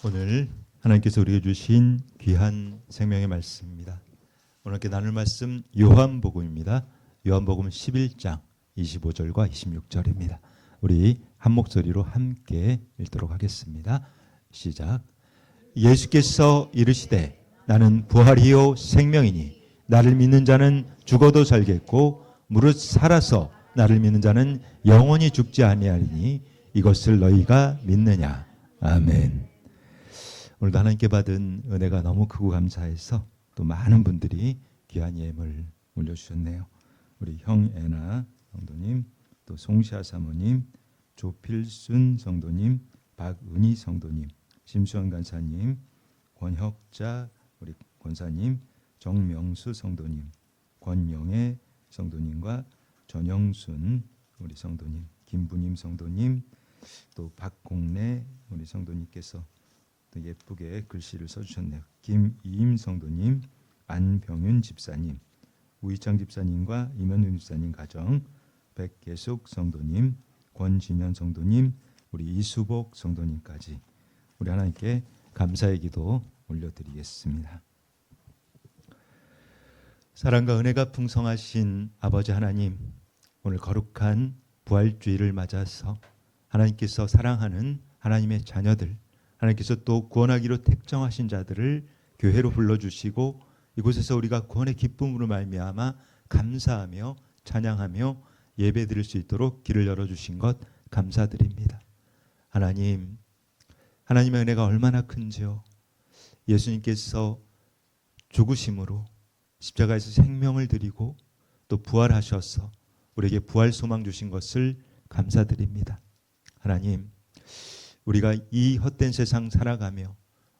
오늘 하나님께서 우리에게 주신 귀한 생명의 말씀입니다. 오늘 함께 나눌 말씀 요한복음입니다. 요한복음 11장 25절과 26절입니다. 우리 한 목소리로 함께 읽도록 하겠습니다. 시작. 예수께서 이르시되 나는 부활이요 생명이니 나를 믿는 자는 죽어도 살겠고 무릇 살아서 나를 믿는 자는 영원히 죽지 아니하리니 이것을 너희가 믿느냐. 아멘. 오늘도 하나님께 받은 은혜가 너무 크고 감사해서 또 많은 분들이 귀한 예물 올려주셨네요. 우리 형애나 성도님, 또 송시아 사모님, 조필순 성도님, 박은희 성도님, 심수원 간사님, 권혁자 우리 권사님, 정명수 성도님, 권영애 성도님과 전영순 우리 성도님, 김부님 성도님, 또 박공래 우리 성도님께서 또 예쁘게 글씨를 써주셨네요. 김이임 성도님, 안병윤 집사님, 우희창 집사님과 이면윤 집사님 가정, 백계숙 성도님, 권진현 성도님, 우리 이수복 성도님까지 우리 하나님께 감사의 기도 올려드리겠습니다. 사랑과 은혜가 풍성하신 아버지 하나님, 오늘 거룩한 부활주의를 맞아서 하나님께서 사랑하는 하나님의 자녀들, 하나님께서 또 구원하기로 택정하신 자들을 교회로 불러주시고 이곳에서 우리가 구원의 기쁨으로 말미암아 감사하며 찬양하며 예배드릴 수 있도록 길을 열어주신 것 감사드립니다. 하나님, 하나님의 은혜가 얼마나 큰지요. 예수님께서 죽으심으로 십자가에서 생명을 드리고 또 부활하셔서 우리에게 부활 소망 주신 것을 감사드립니다. 하나님, 우리가 이 헛된 세상 살아가며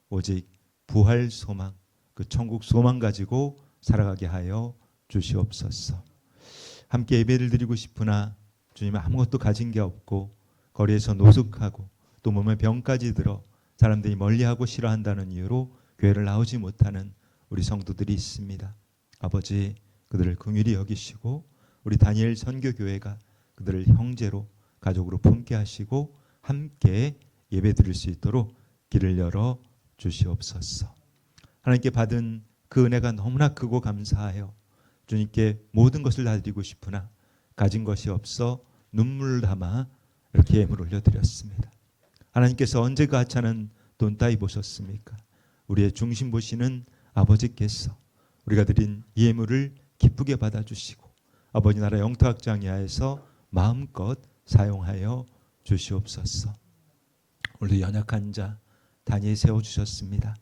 오직 부활 소망, 그 천국 소망 가지고 살아가게 하여 주시옵소서. 함께 예배를 드리고 싶으나 주님 아무것도 가진 게 없고 거리에서 노숙하고 또 몸에 병까지 들어 사람들이 멀리하고 싫어한다는 이유로 교회를 나오지 못하는 우리 성도들이 있습니다. 아버지, 그들을 긍휼히 여기시고 우리 다니엘 선교교회가 그들을 형제로 가족으로 품게 하시고 함께 예배드릴 수 있도록 길을 열어 주시옵소서. 하나님께 받은 그 은혜가 너무나 크고 감사하여 주님께 모든 것을 다 드리고 싶으나 가진 것이 없어 눈물을 담아 이렇게 예물 올려드렸습니다. 하나님께서 언제 그 하찮은 돈 따위 보셨습니까? 우리의 중심 보시는 아버지께서 우리가 드린 이 예물을 기쁘게 받아주시고 아버지 나라 영토학장 야에서 마음껏 사용하여 주시옵소서. 오늘도 연약한 자 단위에 세워주셨습니다.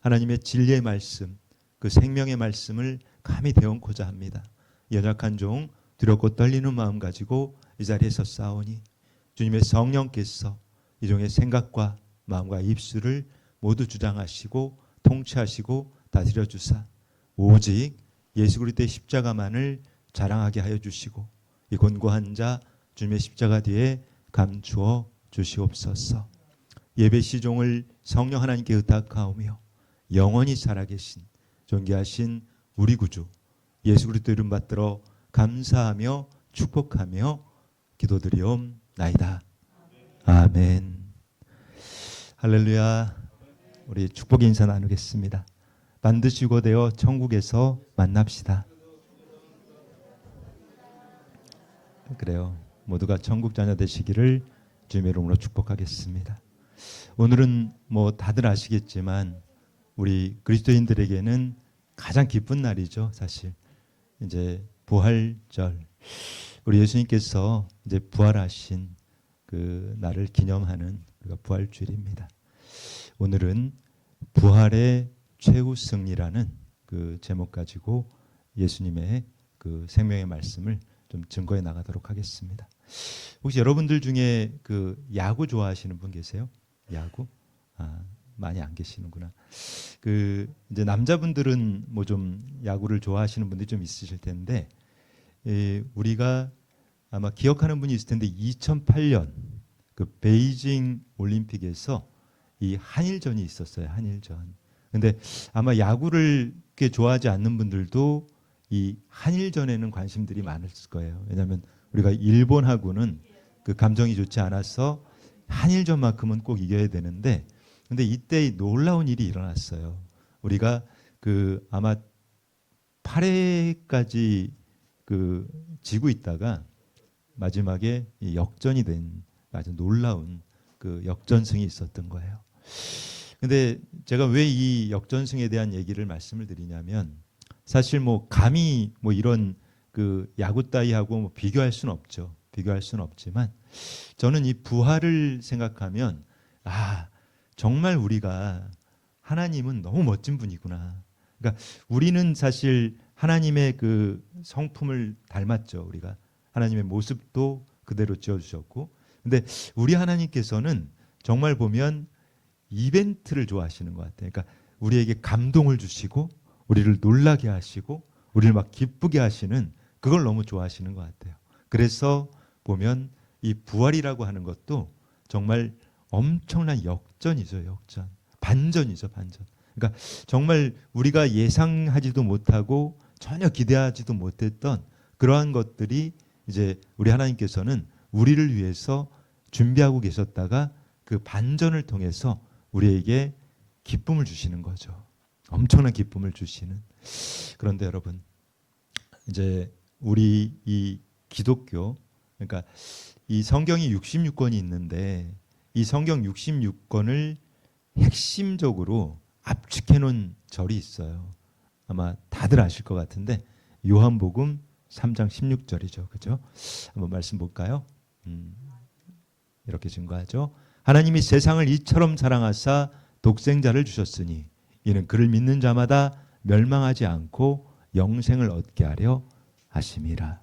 하나님의 진리의 말씀, 그 생명의 말씀을 감히 배운고자 합니다. 연약한 종 두렵고 떨리는 마음 가지고 이 자리에서 싸우니 주님의 성령께서 이 종의 생각과 마음과 입술을 모두 주장하시고 통치하시고 다스려 주사 오직 예수 그리스도의 십자가만을 자랑하게 하여 주시고 이 곤고한 자 주님의 십자가 뒤에 감추어 주시옵소서. 예배 시종을 성령 하나님께 의탁하오며 영원히 살아계신 존귀하신 우리 구주 예수 그리스도 이름 받들어 감사하며 축복하며 기도드리옵나이다. 아멘. 할렐루야. 우리 축복 인사 나누겠습니다. 반드시 유고되어 천국에서 만납시다. 그래요. 모두가 천국 자녀 되시기를 주님의 이름으로 축복하겠습니다. 오늘은 뭐 다들 아시겠지만 우리 그리스도인들에게는 가장 기쁜 날이죠. 사실 이제 부활절, 우리 예수님께서 이제 부활하신 그 날을 기념하는 우리가 부활주일입니다. 오늘은 부활의 최후 승리라는 그 제목 가지고 예수님의 그 생명의 말씀을 좀 증거해 나가도록 하겠습니다. 혹시 여러분들 중에 그 야구 좋아하시는 분 계세요? 야구? 많이 안 계시는구나. 그 이제 남자분들은 뭐 좀 야구를 좋아하시는 분들이 좀 있으실 텐데, 우리가 아마 기억하는 분이 있을 텐데 2008년 그 베이징 올림픽에서 이 한일전이 있었어요. 한일전. 근데 아마 야구를 그렇게 좋아하지 않는 분들도 이 한일전에는 관심들이 많았을 거예요. 왜냐하면 우리가 일본하고는 그 감정이 좋지 않아서 한일전만큼은 꼭 이겨야 되는데 근데 이때 놀라운 일이 일어났어요. 우리가 그 아마 8회까지 그 지고 있다가 마지막에 이 역전이 된 아주 놀라운 그 역전승이 있었던 거예요. 근데 제가 왜 이 역전승에 대한 얘기를 말씀을 드리냐면 사실 뭐 감히 뭐 이런 그 야구 따위하고 뭐 비교할 수는 없죠. 비교할 수는 없지만 저는 이 부활을 생각하면 정말 우리가 하나님은 너무 멋진 분이구나. 그러니까 우리는 사실 하나님의 그 성품을 닮았죠. 우리가 하나님의 모습도 그대로 지어주셨고, 근데 우리 하나님께서는 정말 보면 이벤트를 좋아하시는 것 같아요. 그러니까 우리에게 감동을 주시고 우리를 놀라게 하시고 우리를 막 기쁘게 하시는 그걸 너무 좋아하시는 것 같아요. 그래서 보면 이 부활이라고 하는 것도 정말 엄청난 역전이죠. 역전. 반전이죠. 반전. 그러니까 정말 우리가 예상하지도 못하고 전혀 기대하지도 못했던 그러한 것들이 이제 우리 하나님께서는 우리를 위해서 준비하고 계셨다가 그 반전을 통해서 우리에게 기쁨을 주시는 거죠. 엄청난 기쁨을 주시는. 그런데 여러분, 이제 우리 이 기독교, 그러니까 이 성경이 66권이 있는데 이 성경 66권을 핵심적으로 압축해 놓은 절이 있어요. 아마 다들 아실 것 같은데 요한복음 3장 16절이죠. 그죠? 한번 말씀 볼까요? 이렇게 증거하죠. 하나님이 세상을 이처럼 사랑하사 독생자를 주셨으니 이는 그를 믿는 자마다 멸망하지 않고 영생을 얻게 하려 하심이라.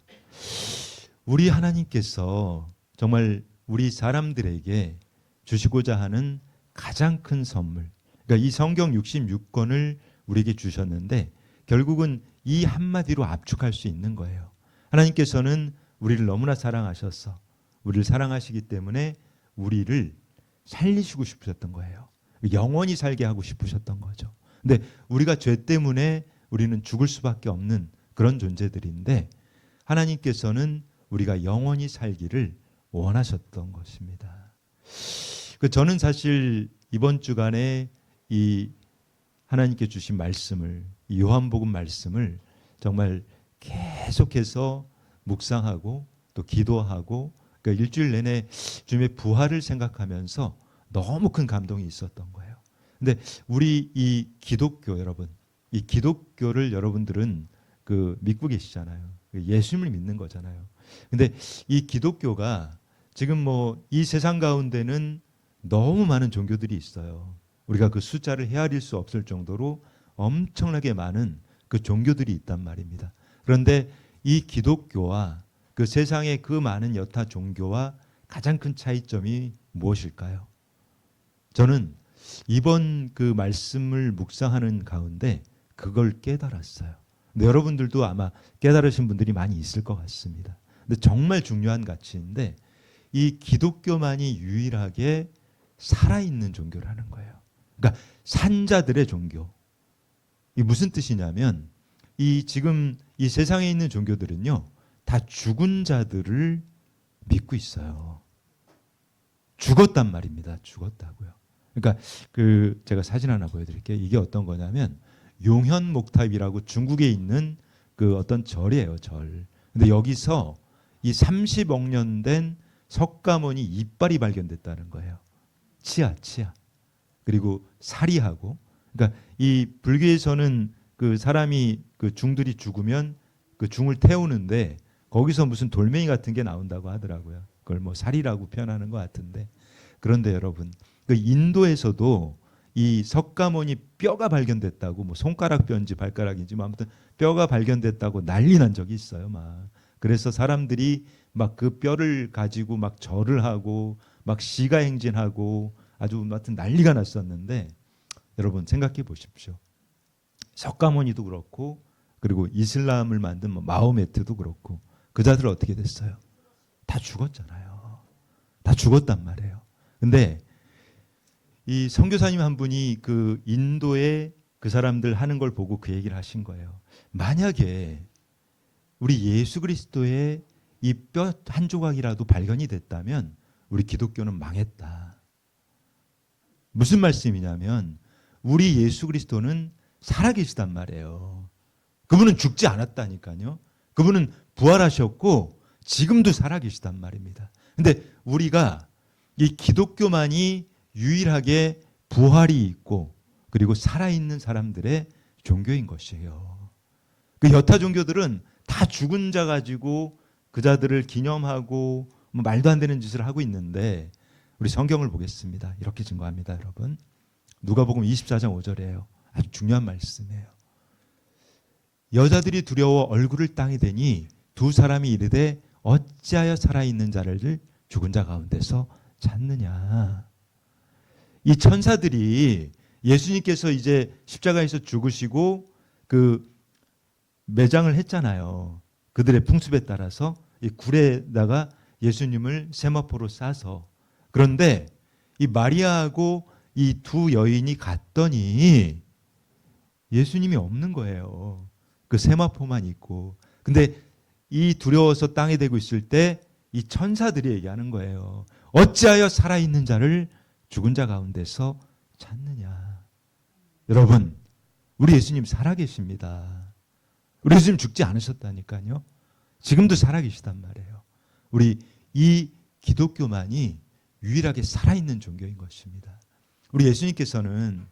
우리 하나님께서 정말 우리 사람들에게 주시고자 하는 가장 큰 선물, 그러니까 이 성경 66권을 우리에게 주셨는데 결국은 이 한마디로 압축할 수 있는 거예요. 하나님께서는 우리를 너무나 사랑하셔서 우리를 사랑하시기 때문에 우리를 살리시고 싶으셨던 거예요. 영원히 살게 하고 싶으셨던 거죠. 근데 우리가 죄 때문에 우리는 죽을 수밖에 없는 그런 존재들인데 하나님께서는 우리가 영원히 살기를 원하셨던 것입니다. 저는 사실 이번 주간에 이 하나님께 주신 말씀을, 이 요한복음 말씀을 정말 계속해서 묵상하고 또 기도하고, 그러니까 일주일 내내 주님의 부활을 생각하면서 너무 큰 감동이 있었던 거예요. 근데 우리 이 기독교 여러분, 이 기독교를 여러분들은 그 믿고 계시잖아요. 예수님을 믿는 거잖아요. 근데 이 기독교가 지금 뭐 이 세상 가운데는 너무 많은 종교들이 있어요. 우리가 그 숫자를 헤아릴 수 없을 정도로 엄청나게 많은 그 종교들이 있단 말입니다. 그런데 이 기독교와 그 세상의 그 많은 여타 종교와 가장 큰 차이점이 무엇일까요? 저는 이번 그 말씀을 묵상하는 가운데 그걸 깨달았어요. 근데 여러분들도 아마 깨달으신 분들이 많이 있을 것 같습니다. 근데 정말 중요한 가치인데 이 기독교만이 유일하게 살아있는 종교라는 거예요. 그러니까 산자들의 종교. 이 무슨 뜻이냐면 이 지금 이 세상에 있는 종교들은요 다 죽은 자들을 믿고 있어요. 죽었단 말입니다. 죽었다고요. 그러니까 그 제가 사진 하나 보여드릴게요. 이게 어떤 거냐면 용현목탑이라고 중국에 있는 그 어떤 절이에요. 절. 근데 여기서 이 30억 년 된 석가모니 이빨이 발견됐다는 거예요. 치아. 그리고 사리하고. 그러니까 이 불교에서는 그 사람이 그 중들이 죽으면 그 중을 태우는데 거기서 무슨 돌멩이 같은 게 나온다고 하더라고요. 그걸 뭐 사리라고 표현하는 것 같은데. 그런데 여러분, 그 인도에서도 이 석가모니 뼈가 발견됐다고, 뭐 손가락 뼈인지 발가락인지 뭐 아무튼 뼈가 발견됐다고 난리 난 적이 있어요. 막 그래서 사람들이 막 그 뼈를 가지고 막 절을 하고 막 시가행진하고 아주 하여튼 난리가 났었는데 여러분 생각해 보십시오. 석가모니도 그렇고 그리고 이슬람을 만든 뭐 마호메트도 그렇고 그 자들 어떻게 됐어요? 다 죽었잖아요. 다 죽었단 말이에요. 근데 이 선교사님 한 분이 그 인도의 그 사람들 하는 걸 보고 그 얘기를 하신 거예요. 만약에 우리 예수 그리스도의 이 뼈 한 조각이라도 발견이 됐다면 우리 기독교는 망했다. 무슨 말씀이냐면 우리 예수 그리스도는 살아계시단 말이에요. 그분은 죽지 않았다니까요. 그분은 부활하셨고 지금도 살아계시단 말입니다. 근데 우리가 이 기독교만이 유일하게 부활이 있고 그리고 살아있는 사람들의 종교인 것이에요. 그 여타 종교들은 다 죽은 자 가지고 그 자들을 기념하고 뭐 말도 안 되는 짓을 하고 있는데 우리 성경을 보겠습니다. 이렇게 증거합니다, 여러분. 누가복음 24장 5절이에요. 아주 중요한 말씀이에요. 여자들이 두려워 얼굴을 땅에 대니 두 사람이 이르되 어찌하여 살아있는 자를 죽은 자 가운데서 찾느냐. 이 천사들이 예수님께서 이제 십자가에서 죽으시고 그 매장을 했잖아요. 그들의 풍습에 따라서 이 굴에다가 예수님을 세마포로 싸서. 그런데 이 마리아하고 이 두 여인이 갔더니 예수님이 없는 거예요. 그 세마포만 있고. 근데 이 두려워서 땅에 대고 있을 때 이 천사들이 얘기하는 거예요. 어찌하여 살아있는 자를 죽은 자 가운데서 찾느냐. 여러분, 우리 예수님 살아계십니다. 우리 예수님 죽지 않으셨다니까요. 지금도 살아계시단 말이에요. 우리 이 기독교만이 유일하게 살아있는 종교인 것입니다. 우리 예수님께서는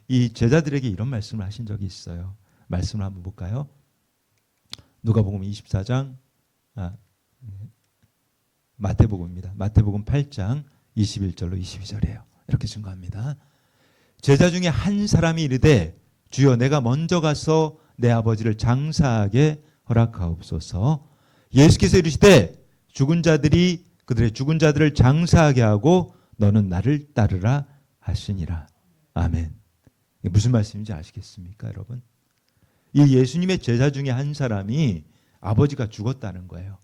이 제자들에게 이런 말씀을 하신 적이 있어요. 말씀을 한번 볼까요? 누가복음 24장 마태복음입니다. 마태복음 8장 21절로 22절이에요. 이렇게 증거합니다. 제자 중에 한 사람이 이르되 주여 내가 먼저 가서 내 아버지를 장사하게 허락하옵소서. 예수께서 이르시되 죽은 자들이 그들의 죽은 자들을 장사하게 하고 너는 나를 따르라 하시니라. 아멘. 이게 무슨 말씀인지 아시겠습니까, 여러분? 이 예수님의 제자 중에 한 사람이 아버지가 죽었다는 거예요.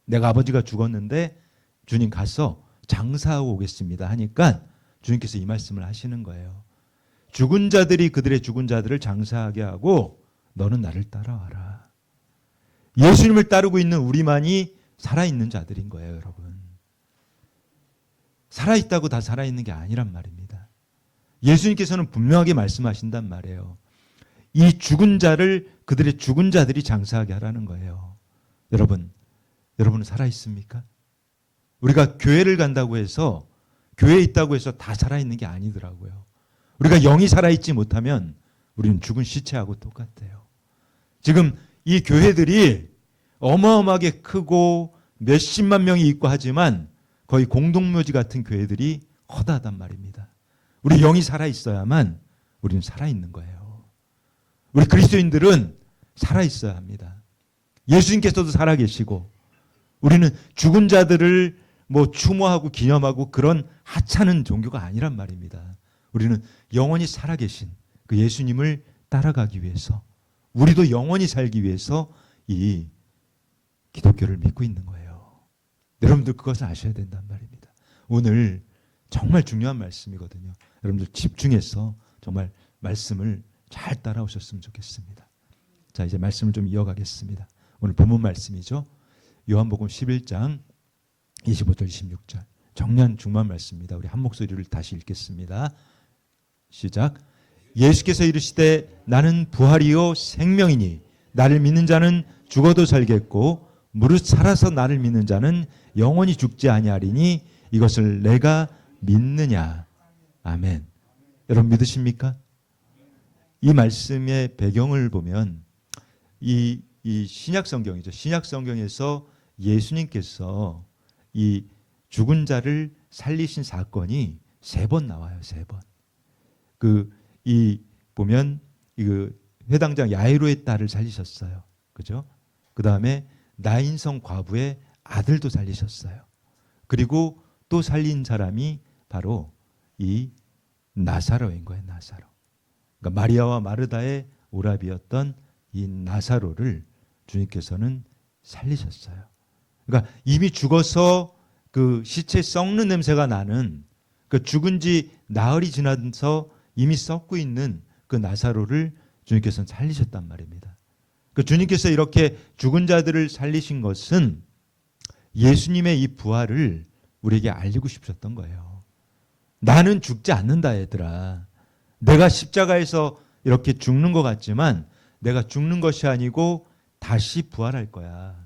내가 아버지가 죽었는데 주님 가서 장사하고 오겠습니다 하니까 주님께서 이 말씀을 하시는 거예요. 죽은 자들이 그들의 죽은 자들을 장사하게 하고 너는 나를 따라와라. 예수님을 따르고 있는 우리만이 살아있는 자들인 거예요, 여러분. 살아있다고 다 살아있는 게 아니란 말입니다. 예수님께서는 분명하게 말씀하신단 말이에요. 이 죽은 자를 그들의 죽은 자들이 장사하게 하라는 거예요. 여러분은 살아있습니까? 우리가 교회를 간다고 해서 교회에 있다고 해서 다 살아있는 게 아니더라고요. 우리가 영이 살아있지 못하면 우리는 죽은 시체하고 똑같아요. 지금 이 교회들이 어마어마하게 크고 몇십만 명이 있고 하지만 거의 공동묘지 같은 교회들이 허다하단 말입니다. 우리 영이 살아있어야만 우리는 살아있는 거예요. 우리 그리스도인들은 살아있어야 합니다. 예수님께서도 살아계시고 우리는 죽은 자들을 추모하고 기념하고 그런 하찮은 종교가 아니란 말입니다. 우리는 영원히 살아계신 그 예수님을 따라가기 위해서 우리도 영원히 살기 위해서 이 기독교를 믿고 있는 거예요. 여러분들 그것을 아셔야 된단 말입니다. 오늘 정말 중요한 말씀이거든요. 여러분들 집중해서 정말 말씀을 잘 따라오셨으면 좋겠습니다. 자, 이제 말씀을 좀 이어가겠습니다. 오늘 본문 말씀이죠. 요한복음 11장 25절 26절 정년 중만 말씀입니다. 우리 한 목소리를 다시 읽겠습니다. 시작. 예수께서 이르시되 나는 부활이요 생명이니 나를 믿는 자는 죽어도 살겠고 무릇 살아서 나를 믿는 자는 영원히 죽지 아니하리니 이것을 내가 믿느냐. 아멘. 여러분 믿으십니까? 이 말씀의 배경을 보면 이 신약 성경이죠. 신약 성경에서 예수님께서 이 죽은 자를 살리신 사건이 3번 나와요. 3번. 보면 회당장 야이로의 딸을 살리셨어요. 그죠? 그 다음에 나인성 과부의 아들도 살리셨어요. 그리고 또 살린 사람이 바로 이 나사로인 거예요. 나사로. 그러니까 마리아와 마르다의 오라비였던 이 나사로를 주님께서는 살리셨어요. 그러니까 이미 죽어서 그 시체 썩는 냄새가 나는 그 죽은 지 나흘이 지나서 이미 썩고 있는 그 나사로를 주님께서는 살리셨단 말입니다. 그 주님께서 이렇게 죽은 자들을 살리신 것은 예수님의 이 부활을 우리에게 알리고 싶으셨던 거예요. 나는 죽지 않는다, 얘들아. 내가 십자가에서 이렇게 죽는 것 같지만 내가 죽는 것이 아니고 다시 부활할 거야.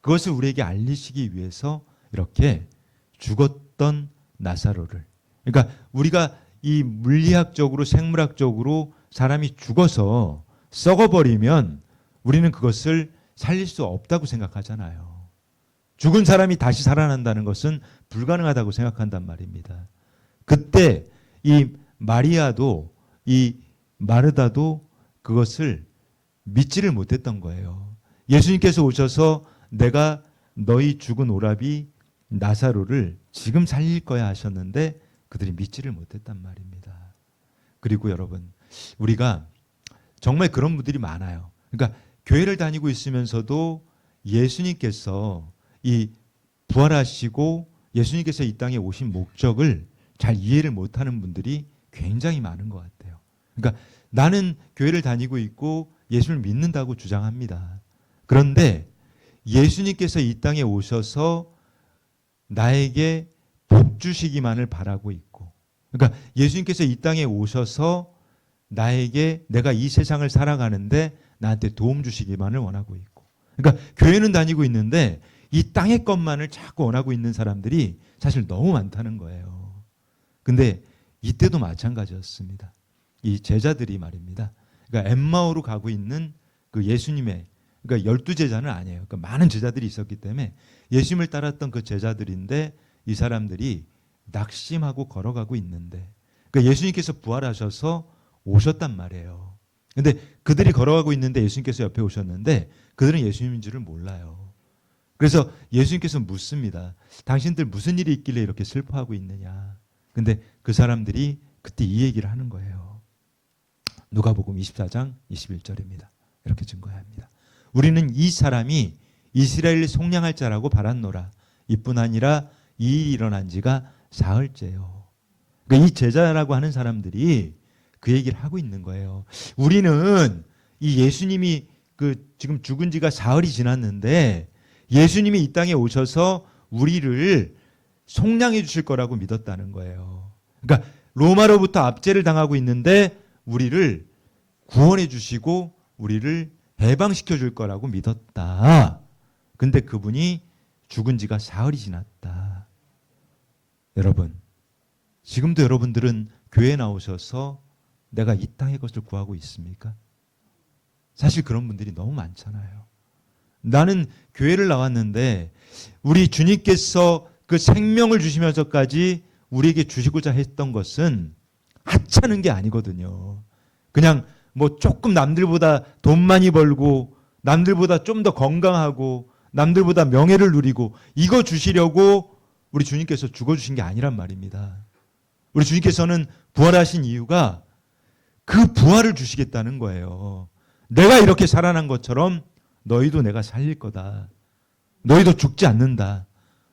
그것을 우리에게 알리시기 위해서 이렇게 죽었던 나사로를, 그러니까 우리가 이 물리학적으로 생물학적으로 사람이 죽어서 썩어버리면 우리는 그것을 살릴 수 없다고 생각하잖아요. 죽은 사람이 다시 살아난다는 것은 불가능하다고 생각한단 말입니다. 그때 이 마리아도 이 마르다도 그것을 믿지를 못했던 거예요. 예수님께서 오셔서 내가 너희 죽은 오라비 나사로를 지금 살릴 거야 하셨는데 그들이 믿지를 못했단 말입니다. 그리고 여러분, 우리가 정말 그런 분들이 많아요. 그러니까 교회를 다니고 있으면서도 예수님께서 이 부활하시고 예수님께서 이 땅에 오신 목적을 잘 이해를 못하는 분들이 굉장히 많은 것 같아요. 그러니까 나는 교회를 다니고 있고 예수를 믿는다고 주장합니다. 그런데 예수님께서 이 땅에 오셔서 나에게 복 주시기만을 바라고 있고, 그러니까 예수님께서 이 땅에 오셔서 나에게 내가 이 세상을 살아가는데 나한테 도움 주시기만을 원하고 있고, 그러니까 교회는 다니고 있는데 이 땅의 것만을 자꾸 원하고 있는 사람들이 사실 너무 많다는 거예요. 근데 이때도 마찬가지였습니다. 이 제자들이 말입니다. 그러니까 엠마오로 가고 있는 그 예수님의, 그러니까 12제자는 아니에요. 그러니까 많은 제자들이 있었기 때문에 예수님을 따랐던 그 제자들인데 이 사람들이 낙심하고 걸어가고 있는데, 그러니까 예수님께서 부활하셔서 오셨단 말이에요. 근데 그들이 걸어가고 있는데 예수님께서 옆에 오셨는데 그들은 예수님인 줄을 몰라요. 그래서 예수님께서 묻습니다. 당신들 무슨 일이 있길래 이렇게 슬퍼하고 있느냐. 근데 그 사람들이 그때 이 얘기를 하는 거예요. 누가복음 24장 21절입니다. 이렇게 증거합니다. 우리는 이 사람이 이스라엘을 속량할 자라고 바랐노라. 이뿐 아니라 이 일이 일어난 지가 사흘째요. 그러니까 이 제자라고 하는 사람들이 그 얘기를 하고 있는 거예요. 우리는 이 예수님이 그 지금 죽은 지가 사흘이 지났는데 예수님이 이 땅에 오셔서 우리를 속량해 주실 거라고 믿었다는 거예요. 그러니까 로마로부터 압제를 당하고 있는데 우리를 구원해 주시고 우리를 해방시켜 줄 거라고 믿었다. 근데 그분이 죽은 지가 사흘이 지났다. 여러분, 지금도 여러분들은 교회에 나오셔서 내가 이 땅의 것을 구하고 있습니까? 사실 그런 분들이 너무 많잖아요. 나는 교회를 나왔는데 우리 주님께서 그 생명을 주시면서까지 우리에게 주시고자 했던 것은 하찮은 게 아니거든요. 그냥 뭐 조금 남들보다 돈 많이 벌고 남들보다 좀 더 건강하고 남들보다 명예를 누리고 이거 주시려고 우리 주님께서 죽어주신 게 아니란 말입니다. 우리 주님께서는 부활하신 이유가 그 부활을 주시겠다는 거예요. 내가 이렇게 살아난 것처럼 너희도 내가 살릴 거다. 너희도 죽지 않는다.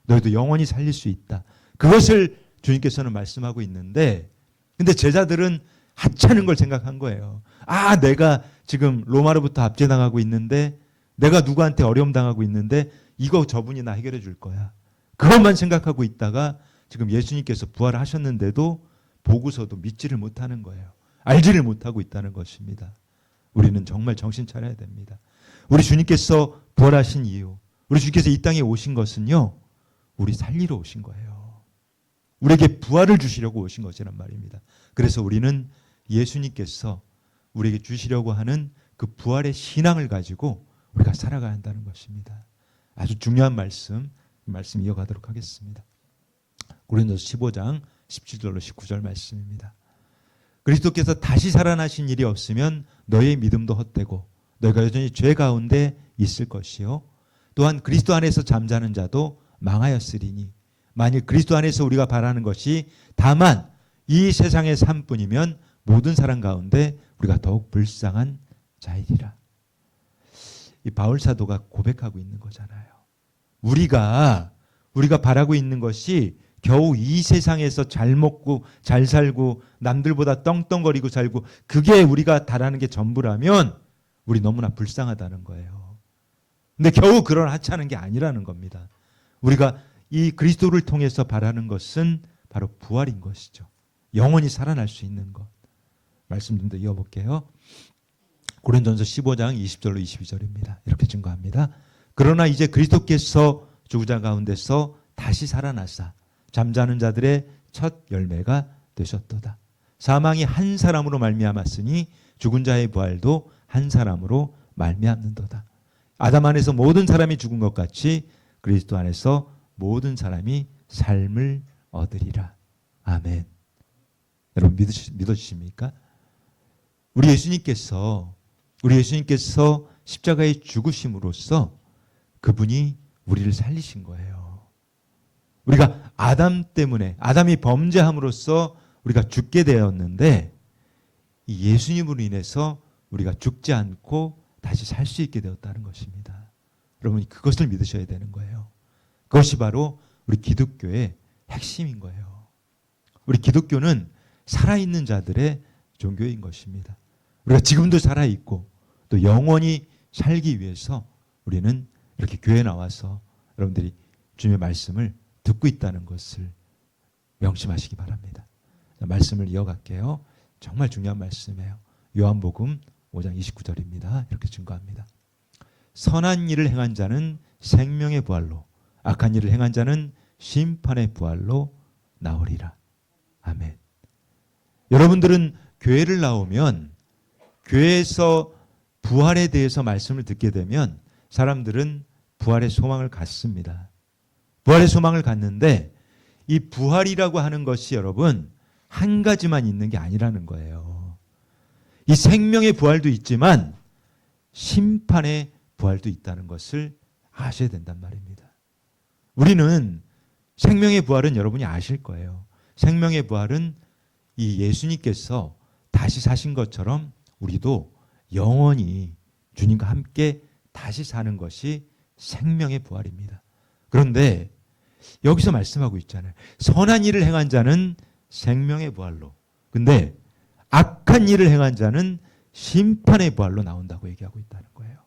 너희도 영원히 살릴 수 있다. 그것을 주님께서는 말씀하고 있는데, 근데 제자들은 하찮은 걸 생각한 거예요. 아, 내가 지금 로마로부터 압제당하고 있는데, 내가 누구한테 어려움 당하고 있는데 이거 저분이 나 해결해 줄 거야. 그것만 생각하고 있다가 지금 예수님께서 부활하셨는데도 보고서도 믿지를 못하는 거예요. 알지를 못하고 있다는 것입니다. 우리는 정말 정신 차려야 됩니다. 우리 주님께서 부활하신 이유, 우리 주님께서 이 땅에 오신 것은요, 우리 살리러 오신 거예요. 우리에게 부활을 주시려고 오신 것이란 말입니다. 그래서 우리는 예수님께서 우리에게 주시려고 하는 그 부활의 신앙을 가지고 우리가 살아가야 한다는 것입니다. 아주 중요한 말씀 이어가도록 하겠습니다. 고린도서 15장 17절로 19절 말씀입니다. 그리스도께서 다시 살아나신 일이 없으면 너희의 믿음도 헛되고 너희가 여전히 죄 가운데 있을 것이요 또한 그리스도 안에서 잠자는 자도 망하였으리니 만일 그리스도 안에서 우리가 바라는 것이 다만 이 세상의 삶뿐이면 모든 사람 가운데 우리가 더욱 불쌍한 자이리라. 이 바울 사도가 고백하고 있는 거잖아요. 우리가 바라고 있는 것이 겨우 이 세상에서 잘 먹고 잘 살고 남들보다 떵떵거리고 살고 그게 우리가 바라는 게 전부라면 우리 너무나 불쌍하다는 거예요. 근데 겨우 그런 하찮은 게 아니라는 겁니다. 우리가 이 그리스도를 통해서 바라는 것은 바로 부활인 것이죠. 영원히 살아날 수 있는 것. 말씀 좀 더 이어볼게요. 고린도전서 15장 20절로 22절입니다. 이렇게 증거합니다. 그러나 이제 그리스도께서 죽은 자 가운데서 다시 살아나사 잠자는 자들의 첫 열매가 되셨도다. 사망이 한 사람으로 말미암았으니 죽은 자의 부활도 한 사람으로 말미암는도다. 아담 안에서 모든 사람이 죽은 것 같이 그리스도 안에서 모든 사람이 삶을 얻으리라. 아멘. 여러분 믿어주십니까? 우리 예수님께서 십자가에 죽으심으로써 그분이 우리를 살리신 거예요. 우리가 아담 때문에, 아담이 범죄함으로써 우리가 죽게 되었는데 이 예수님으로 인해서 우리가 죽지 않고 다시 살 수 있게 되었다는 것입니다. 여러분이 그것을 믿으셔야 되는 거예요. 그것이 바로 우리 기독교의 핵심인 거예요. 우리 기독교는 살아있는 자들의 종교인 것입니다. 우리가 지금도 살아있고 또 영원히 살기 위해서 우리는 이렇게 교회에 나와서 여러분들이 주님의 말씀을 듣고 있다는 것을 명심하시기 바랍니다. 자, 말씀을 이어갈게요. 정말 중요한 말씀이에요. 요한복음 5장 29절입니다. 이렇게 증거합니다. 선한 일을 행한 자는 생명의 부활로, 악한 일을 행한 자는 심판의 부활로 나오리라. 아멘. 여러분들은 교회를 나오면 교회에서 부활에 대해서 말씀을 듣게 되면 사람들은 부활의 소망을 갖습니다. 부활의 소망을 갖는데 이 부활이라고 하는 것이 여러분 한 가지만 있는 게 아니라는 거예요. 이 생명의 부활도 있지만 심판의 부활도 있다는 것을 아셔야 된단 말입니다. 우리는 생명의 부활은 여러분이 아실 거예요. 생명의 부활은 이 예수님께서 다시 사신 것처럼 우리도 영원히 주님과 함께 다시 사는 것이 생명의 부활입니다. 그런데 여기서 말씀하고 있잖아요. 선한 일을 행한 자는 생명의 부활로, 근데 악한 일을 행한 자는 심판의 부활로 나온다고 얘기하고 있다는 거예요.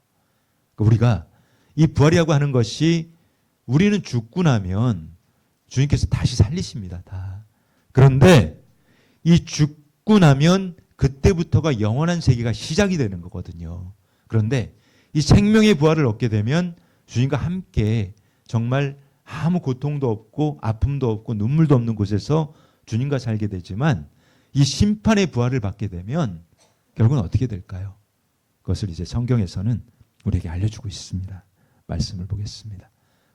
우리가 이 부활이라고 하는 것이 우리는 죽고 나면 주님께서 다시 살리십니다. 다. 그런데 이 죽고 나면 그때부터가 영원한 세계가 시작이 되는 거거든요. 그런데 이 생명의 부활을 얻게 되면 주님과 함께 정말 아무 고통도 없고 아픔도 없고 눈물도 없는 곳에서 주님과 살게 되지만 이 심판의 부활을 받게 되면 결국은 어떻게 될까요? 그것을 이제 성경에서는 우리에게 알려주고 있습니다. 말씀을 보겠습니다.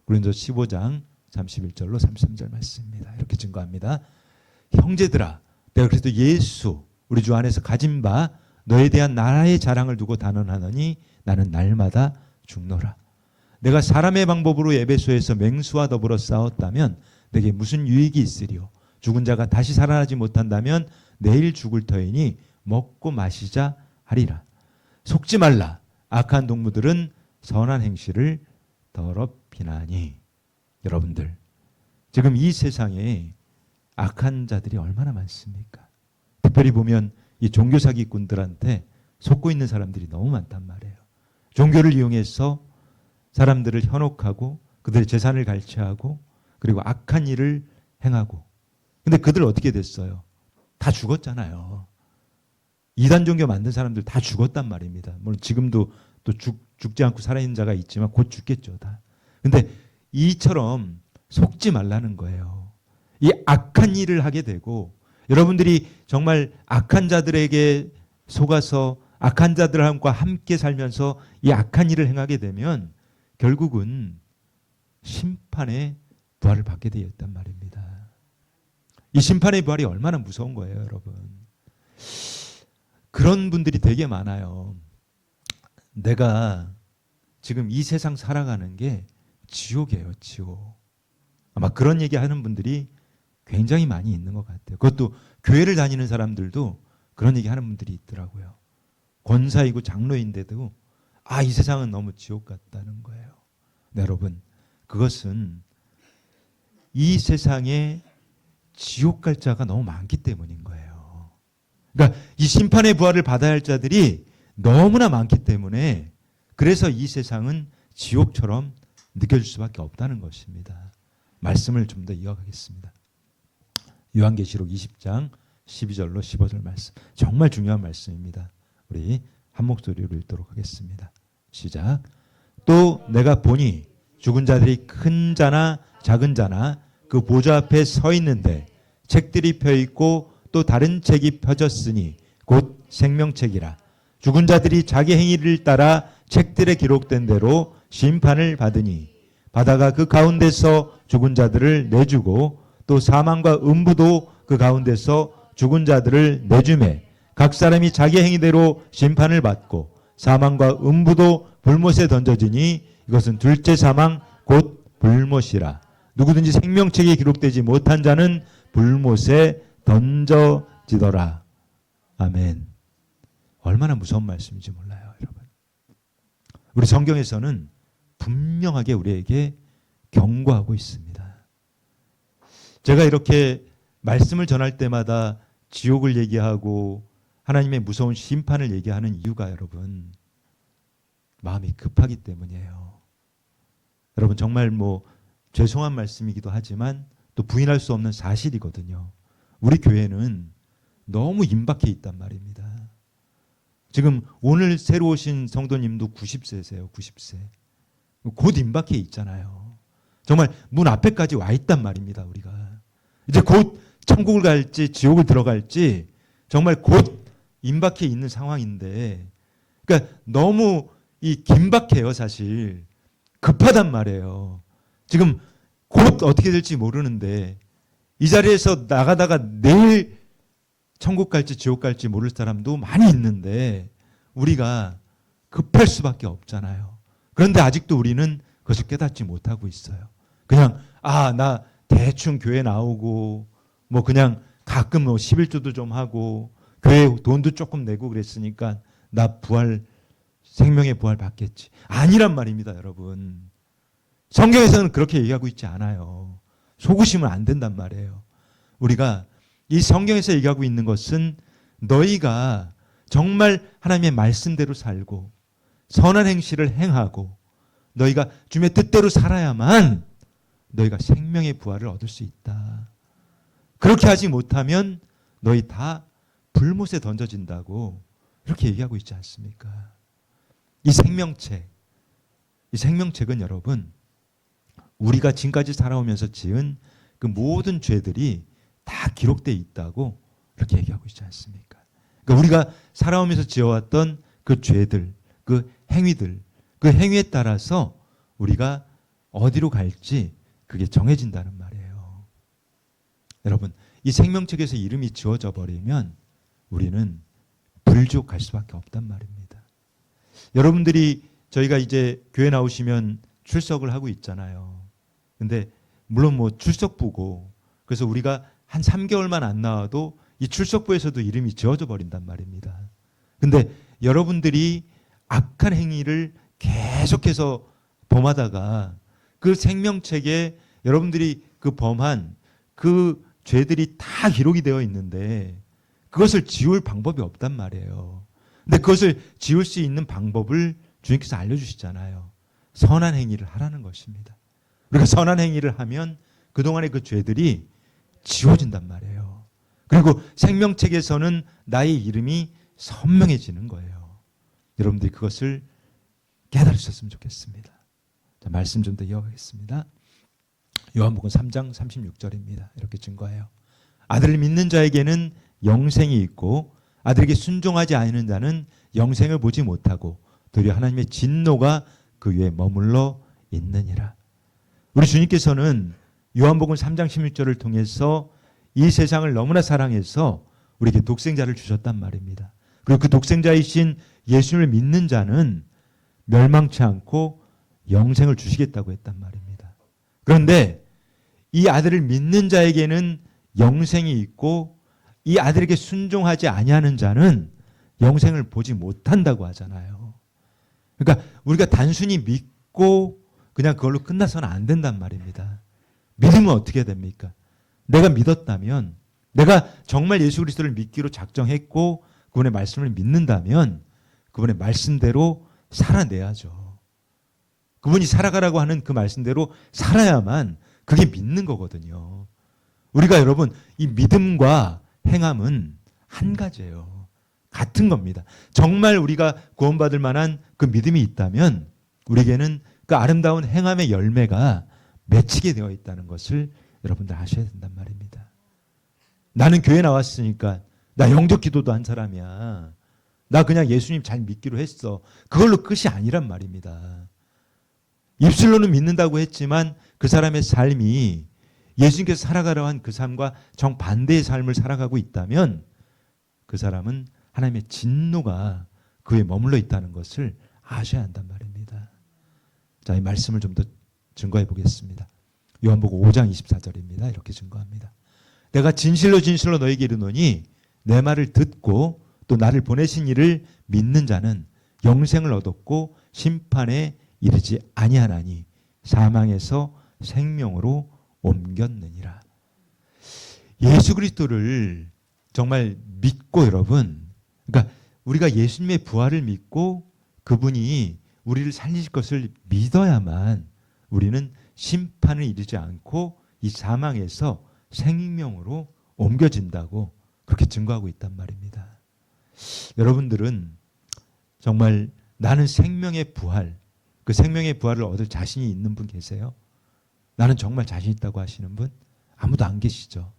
고린도서 15장 31절로 33절 말씀입니다. 이렇게 증거합니다. 형제들아, 내가 그리스도 예수 우리 주 안에서 가진 바 너에 대한 나라의 자랑을 두고 단언하노니 나는 날마다 죽노라. 내가 사람의 방법으로 에베소에서 맹수와 더불어 싸웠다면 내게 무슨 유익이 있으리요? 죽은 자가 다시 살아나지 못한다면 내일 죽을 터이니 먹고 마시자 하리라. 속지 말라. 악한 동무들은 선한 행실을 더럽히나니. 여러분들, 지금 이 세상에 악한 자들이 얼마나 많습니까? 특별히 보면 이 종교 사기꾼들한테 속고 있는 사람들이 너무 많단 말이에요. 종교를 이용해서 사람들을 현혹하고 그들의 재산을 갈취하고 그리고 악한 일을 행하고. 근데 그들 어떻게 됐어요? 다 죽었잖아요. 이단 종교 만든 사람들 다 죽었단 말입니다. 물론 지금도 또 죽지 않고 살아있는 자가 있지만 곧 죽겠죠. 다. 근데 이처럼 속지 말라는 거예요. 이 악한 일을 하게 되고 여러분들이 정말 악한 자들에게 속아서 악한 자들과 함께 살면서 이 악한 일을 행하게 되면 결국은 심판의 부활을 받게 되어 있단 말입니다. 이 심판의 부활이 얼마나 무서운 거예요, 여러분. 그런 분들이 되게 많아요. 내가 지금 이 세상 살아가는 게 지옥이에요, 지옥. 아마 그런 얘기하는 분들이 굉장히 많이 있는 것 같아요. 그것도 교회를 다니는 사람들도 그런 얘기하는 분들이 있더라고요. 권사이고 장로인데도 이 세상은 너무 지옥 같다는 거예요. 네, 여러분, 그것은 이 세상에 지옥 갈 자가 너무 많기 때문인 거예요. 그러니까 이 심판의 부활을 받아야 할 자들이 너무나 많기 때문에 그래서 이 세상은 지옥처럼 느껴질 수밖에 없다는 것입니다. 말씀을 좀 더 이어가겠습니다. 요한계시록 20장 12절로 15절 말씀. 정말 중요한 말씀입니다. 우리 한 목소리로 읽도록 하겠습니다. 시작. 또 내가 보니 죽은 자들이 큰 자나 작은 자나 그 보좌 앞에 서 있는데 책들이 펴 있고 또 다른 책이 펴졌으니 곧 생명책이라. 죽은 자들이 자기 행위를 따라 책들에 기록된 대로 심판을 받으니 바다가 그 가운데서 죽은 자들을 내주고 또 사망과 음부도 그 가운데서 죽은 자들을 내주매 각 사람이 자기 행위대로 심판을 받고 사망과 음부도 불못에 던져지니 이것은 둘째 사망 곧 불못이라. 누구든지 생명책에 기록되지 못한 자는 불못에 던져지더라. 아멘. 얼마나 무서운 말씀인지 몰라요, 여러분. 우리 성경에서는 분명하게 우리에게 경고하고 있습니다. 제가 이렇게 말씀을 전할 때마다 지옥을 얘기하고 하나님의 무서운 심판을 얘기하는 이유가 여러분, 마음이 급하기 때문이에요. 여러분, 정말 죄송한 말씀이기도 하지만 또 부인할 수 없는 사실이거든요. 우리 교회는 너무 임박해 있단 말입니다. 지금 오늘 새로 오신 성도님도 90세세요. 90세. 곧 임박해 있잖아요. 정말 문 앞에까지 와 있단 말입니다. 우리가. 이제 곧 천국을 갈지 지옥을 들어갈지 정말 곧 임박해 있는 상황인데, 그러니까 너무 긴박해요. 사실 급하단 말이에요. 지금 곧 어떻게 될지 모르는데 이 자리에서 나가다가 내일 천국 갈지 지옥 갈지 모를 사람도 많이 있는데 우리가 급할 수밖에 없잖아요. 그런데 아직도 우리는 그것을 깨닫지 못하고 있어요. 그냥 나 대충 교회 나오고 그냥 가끔 11조도 좀 하고 교회 돈도 조금 내고 그랬으니까 나 생명의 부활 받겠지. 아니란 말입니다, 여러분. 성경에서는 그렇게 얘기하고 있지 않아요. 속으시면 안 된단 말이에요. 우리가 이 성경에서 얘기하고 있는 것은 너희가 정말 하나님의 말씀대로 살고 선한 행실을 행하고 너희가 주님의 뜻대로 살아야만 너희가 생명의 부활을 얻을 수 있다. 그렇게 하지 못하면 너희 다 불못에 던져진다고 이렇게 얘기하고 있지 않습니까? 이 생명책은 여러분, 우리가 지금까지 살아오면서 지은 그 모든 죄들이 다 기록되어 있다고 이렇게 얘기하고 있지 않습니까? 그러니까 우리가 살아오면서 지어왔던 그 죄들, 그 행위들, 그 행위에 따라서 우리가 어디로 갈지 그게 정해진다는 말이에요. 여러분, 이 생명책에서 이름이 지워져 버리면 우리는 불지옥 갈 수밖에 없단 말입니다. 여러분들이 저희가 이제 교회 나오시면 출석을 하고 있잖아요. 근데 물론 출석부고 그래서 우리가 한 3개월만 안 나와도 이 출석부에서도 이름이 지워져 버린단 말입니다. 근데 여러분들이 악한 행위를 계속해서 범하다가 그 생명책에 여러분들이 그 범한 그 죄들이 다 기록이 되어 있는데 그것을 지울 방법이 없단 말이에요. 근데 그것을 지울 수 있는 방법을 주님께서 알려주시잖아요. 선한 행위를 하라는 것입니다. 우리가 선한 행위를 하면 그동안의 그 죄들이 지워진단 말이에요. 그리고 생명책에서는 나의 이름이 선명해지는 거예요. 여러분들이 그것을 깨달으셨으면 좋겠습니다. 자, 말씀 좀 더 이어가겠습니다. 요한복음 3장 36절입니다. 이렇게 증거해요. 아들을 믿는 자에게는 영생이 있고 아들에게 순종하지 않는 자는 영생을 보지 못하고 도리어 하나님의 진노가 그 위에 머물러 있느니라. 우리 주님께서는 요한복음 3장 16절을 통해서 이 세상을 너무나 사랑해서 우리에게 독생자를 주셨단 말입니다. 그리고 그 독생자이신 예수님을 믿는 자는 멸망치 않고 영생을 주시겠다고 했단 말입니다. 그런데 이 아들을 믿는 자에게는 영생이 있고 이 아들에게 순종하지 아니하는 자는 영생을 보지 못한다고 하잖아요. 그러니까 우리가 단순히 믿고 그냥 그걸로 끝나서는 안 된단 말입니다. 믿으면 어떻게 됩니까? 내가 믿었다면, 내가 정말 예수 그리스도를 믿기로 작정했고 그분의 말씀을 믿는다면 그분의 말씀대로 살아내야죠. 그분이 살아가라고 하는 그 말씀대로 살아야만 그게 믿는 거거든요. 우리가 여러분 이 믿음과 행함은 한 가지예요. 같은 겁니다. 정말 우리가 구원받을 만한 그 믿음이 있다면 우리에게는 그 아름다운 행함의 열매가 맺히게 되어 있다는 것을 여러분들 아셔야 된단 말입니다. 나는 교회 나왔으니까 나 영적 기도도 한 사람이야. 나 그냥 예수님 잘 믿기로 했어. 그걸로 끝이 아니란 말입니다. 입술로는 믿는다고 했지만 그 사람의 삶이 예수님께서 살아가려 한 그 삶과 정반대의 삶을 살아가고 있다면 그 사람은 하나님의 진노가 그에 머물러 있다는 것을 아셔야 한단 말입니다. 자, 이 말씀을 좀 더 증거해 보겠습니다. 요한복음 5장 24절입니다. 이렇게 증거합니다. 내가 진실로 진실로 너에게 이르노니 내 말을 듣고 또 나를 보내신 이를 믿는 자는 영생을 얻었고 심판에 이르지 아니하나니 사망에서 생명으로 옮겼느니라. 예수 그리스도를 정말 믿고 여러분, 그러니까 우리가 예수님의 부활을 믿고 그분이 우리를 살리실 것을 믿어야만 우리는 심판을 이르지 않고 이 사망에서 생명으로 옮겨진다고 그렇게 증거하고 있단 말입니다. 여러분들은 정말 나는 생명의 부활, 그 생명의 부활을 얻을 자신이 있는 분 계세요? 나는 정말 자신 있다고 하시는 분? 아무도 안 계시죠.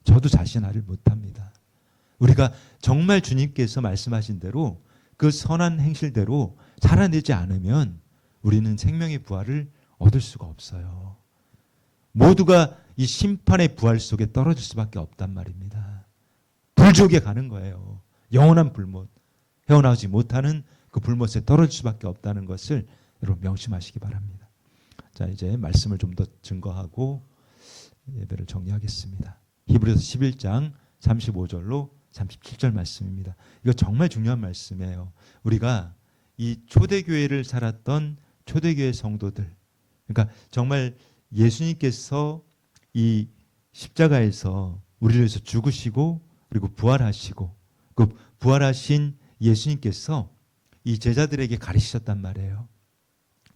저도 자신하를 못합니다. 우리가 정말 주님께서 말씀하신 대로 그 선한 행실대로 살아내지 않으면 우리는 생명의 부활을 얻을 수가 없어요. 모두가 이 심판의 부활 속에 떨어질 수밖에 없단 말입니다. 불지옥에 가는 거예요. 영원한 불못, 헤어나오지 못하는 그 불못에 떨어질 수밖에 없다는 것을 여러분 명심하시기 바랍니다. 자, 이제 말씀을 좀 더 증거하고 예배를 정리하겠습니다. 히브리서 11장 35절로 37절 말씀입니다. 이거 정말 중요한 말씀이에요. 우리가 이 초대교회를 살았던 초대교회 성도들, 그러니까 정말 예수님께서 이 십자가에서 우리를 위해서 죽으시고 그리고 부활하시고 그 부활하신 예수님께서 이 제자들에게 가르치셨단 말이에요.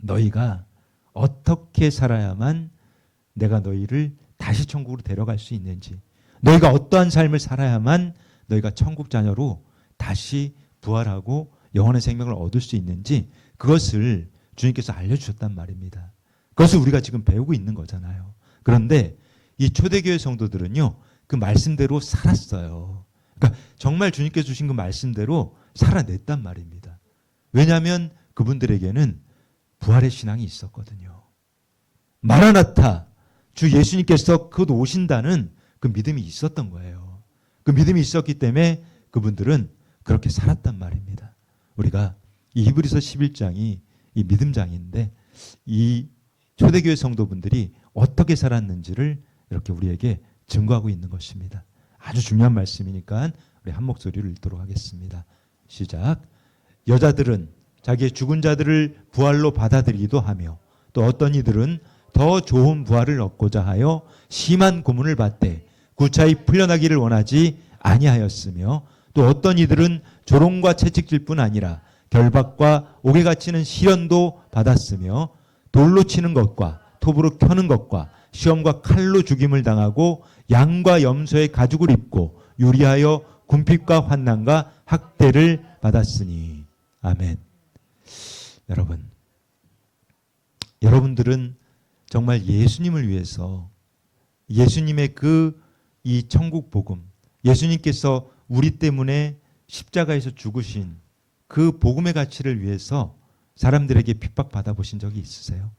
너희가 어떻게 살아야만 내가 너희를 다시 천국으로 데려갈 수 있는지, 너희가 어떠한 삶을 살아야만 너희가 천국 자녀로 다시 부활하고 영원한 생명을 얻을 수 있는지 그것을 주님께서 알려주셨단 말입니다. 그것을 우리가 지금 배우고 있는 거잖아요. 그런데 이 초대교회 성도들은요, 그 말씀대로 살았어요. 그러니까 정말 주님께서 주신 그 말씀대로 살아냈단 말입니다. 왜냐하면 그분들에게는 부활의 신앙이 있었거든요. 마라나타, 주 예수님께서 곧 오신다는 그 믿음이 있었던 거예요. 그 믿음이 있었기 때문에 그분들은 그렇게 살았단 말입니다. 우리가 이 히브리서 11장이 이 믿음장인데 이 초대교회 성도분들이 어떻게 살았는지를 이렇게 우리에게 증거하고 있는 것입니다. 아주 중요한 말씀이니까 우리 한 목소리를 읽도록 하겠습니다. 시작. 여자들은 자기의 죽은 자들을 부활로 받아들이기도 하며 또 어떤 이들은 더 좋은 부활을 얻고자 하여 심한 고문을 받되 구차히 풀려나기를 원하지 아니하였으며 또 어떤 이들은 조롱과 채찍질 뿐 아니라 결박과 옥에 갇히는 시련도 받았으며 돌로 치는 것과 톱으로 켜는 것과 시험과 칼로 죽임을 당하고 양과 염소의 가죽을 입고 유리하여 궁핍과 환난과 학대를 받았으니. 아멘. 여러분들은 정말 예수님을 위해서 예수님의 이 천국 복음, 예수님께서 우리 때문에 십자가에서 죽으신 그 복음의 가치를 위해서 사람들에게 핍박받아 보신 적이 있으세요?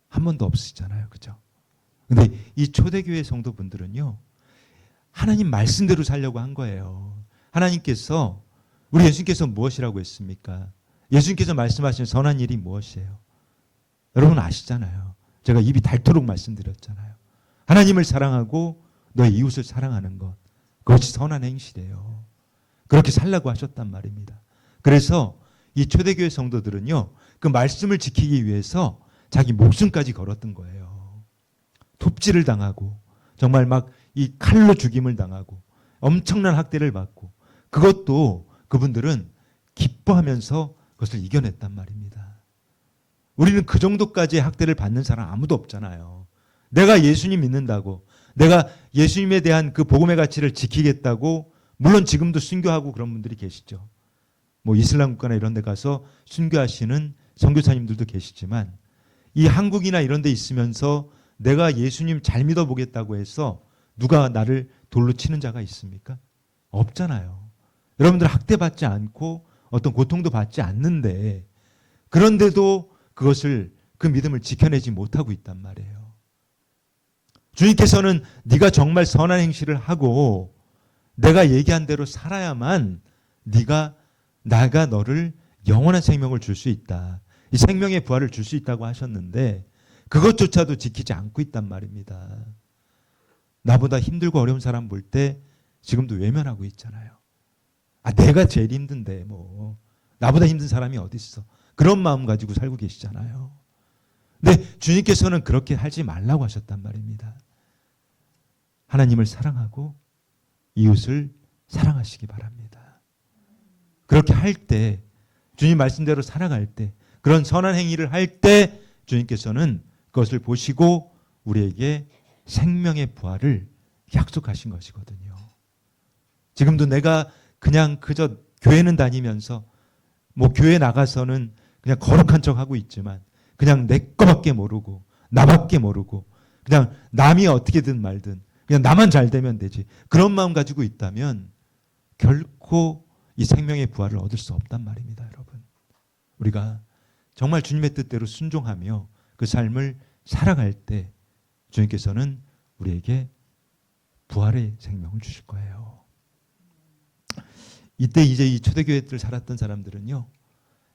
한 번도 없으시잖아요. 그죠? 근데 이 초대교회 성도분들은요, 하나님 말씀대로 살려고 한 거예요. 하나님께서, 우리 예수님께서 무엇이라고 했습니까? 예수님께서 말씀하신 선한 일이 무엇이에요? 여러분 아시잖아요. 제가 입이 닳도록 말씀드렸잖아요. 하나님을 사랑하고 너의 이웃을 사랑하는 것, 그것이 선한 행실이에요. 그렇게 살라고 하셨단 말입니다. 그래서 이 초대교회 성도들은요, 그 말씀을 지키기 위해서 자기 목숨까지 걸었던 거예요. 톱질을 당하고 정말 막 이 칼로 죽임을 당하고 엄청난 학대를 받고, 그것도 그분들은 기뻐하면서 그것을 이겨냈단 말입니다. 우리는 그 정도까지의 학대를 받는 사람 아무도 없잖아요. 내가 예수님 믿는다고, 내가 예수님에 대한 그 복음의 가치를 지키겠다고 물론 지금도 순교하고 그런 분들이 계시죠. 뭐 이슬람 국가나 이런 데 가서 순교하시는 선교사님들도 계시지만 이 한국이나 이런 데 있으면서 내가 예수님 잘 믿어보겠다고 해서 누가 나를 돌로 치는 자가 있습니까? 없잖아요. 여러분들 학대받지 않고 어떤 고통도 받지 않는데 그런데도 그것을 그 믿음을 지켜내지 못하고 있단 말이에요. 주님께서는 네가 정말 선한 행실을 하고 내가 얘기한 대로 살아야만 내가 너를 영원한 생명을 줄 수 있다. 이 생명의 부활을 줄 수 있다고 하셨는데 그것조차도 지키지 않고 있단 말입니다. 나보다 힘들고 어려운 사람 볼 때 지금도 외면하고 있잖아요. 내가 제일 힘든데 뭐 나보다 힘든 사람이 어디 있어. 그런 마음 가지고 살고 계시잖아요. 근데 주님께서는 그렇게 하지 말라고 하셨단 말입니다. 하나님을 사랑하고 이웃을 사랑하시기 바랍니다. 그렇게 할 때 주님 말씀대로 살아갈 때 그런 선한 행위를 할 때 주님께서는 그것을 보시고 우리에게 생명의 부활을 약속하신 것이거든요. 지금도 내가 그냥 그저 교회는 다니면서 뭐 교회 나가서는 그냥 거룩한 척 하고 있지만 그냥 내 거밖에 모르고 나밖에 모르고 그냥 남이 어떻게든 말든 그냥 나만 잘 되면 되지. 그런 마음 가지고 있다면 결코 이 생명의 부활을 얻을 수 없단 말입니다, 여러분. 우리가 정말 주님의 뜻대로 순종하며 그 삶을 살아갈 때 주님께서는 우리에게 부활의 생명을 주실 거예요. 이때 이제 이 초대교회들 살았던 사람들은요,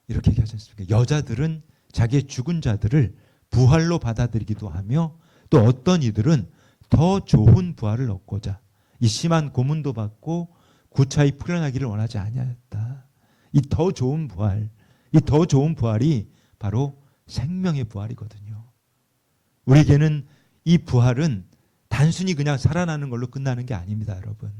이렇게 얘기하지 않습니까? 여자들은 자기의 죽은 자들을 부활로 받아들이기도 하며 또 어떤 이들은 더 좋은 부활을 얻고자 이 심한 고문도 받고 구차히 풀려나기를 원하지 아니하였다. 이 더 좋은 부활, 이 더 좋은 부활이 바로 생명의 부활이거든요. 우리에게는 이 부활은 단순히 그냥 살아나는 걸로 끝나는 게 아닙니다, 여러분.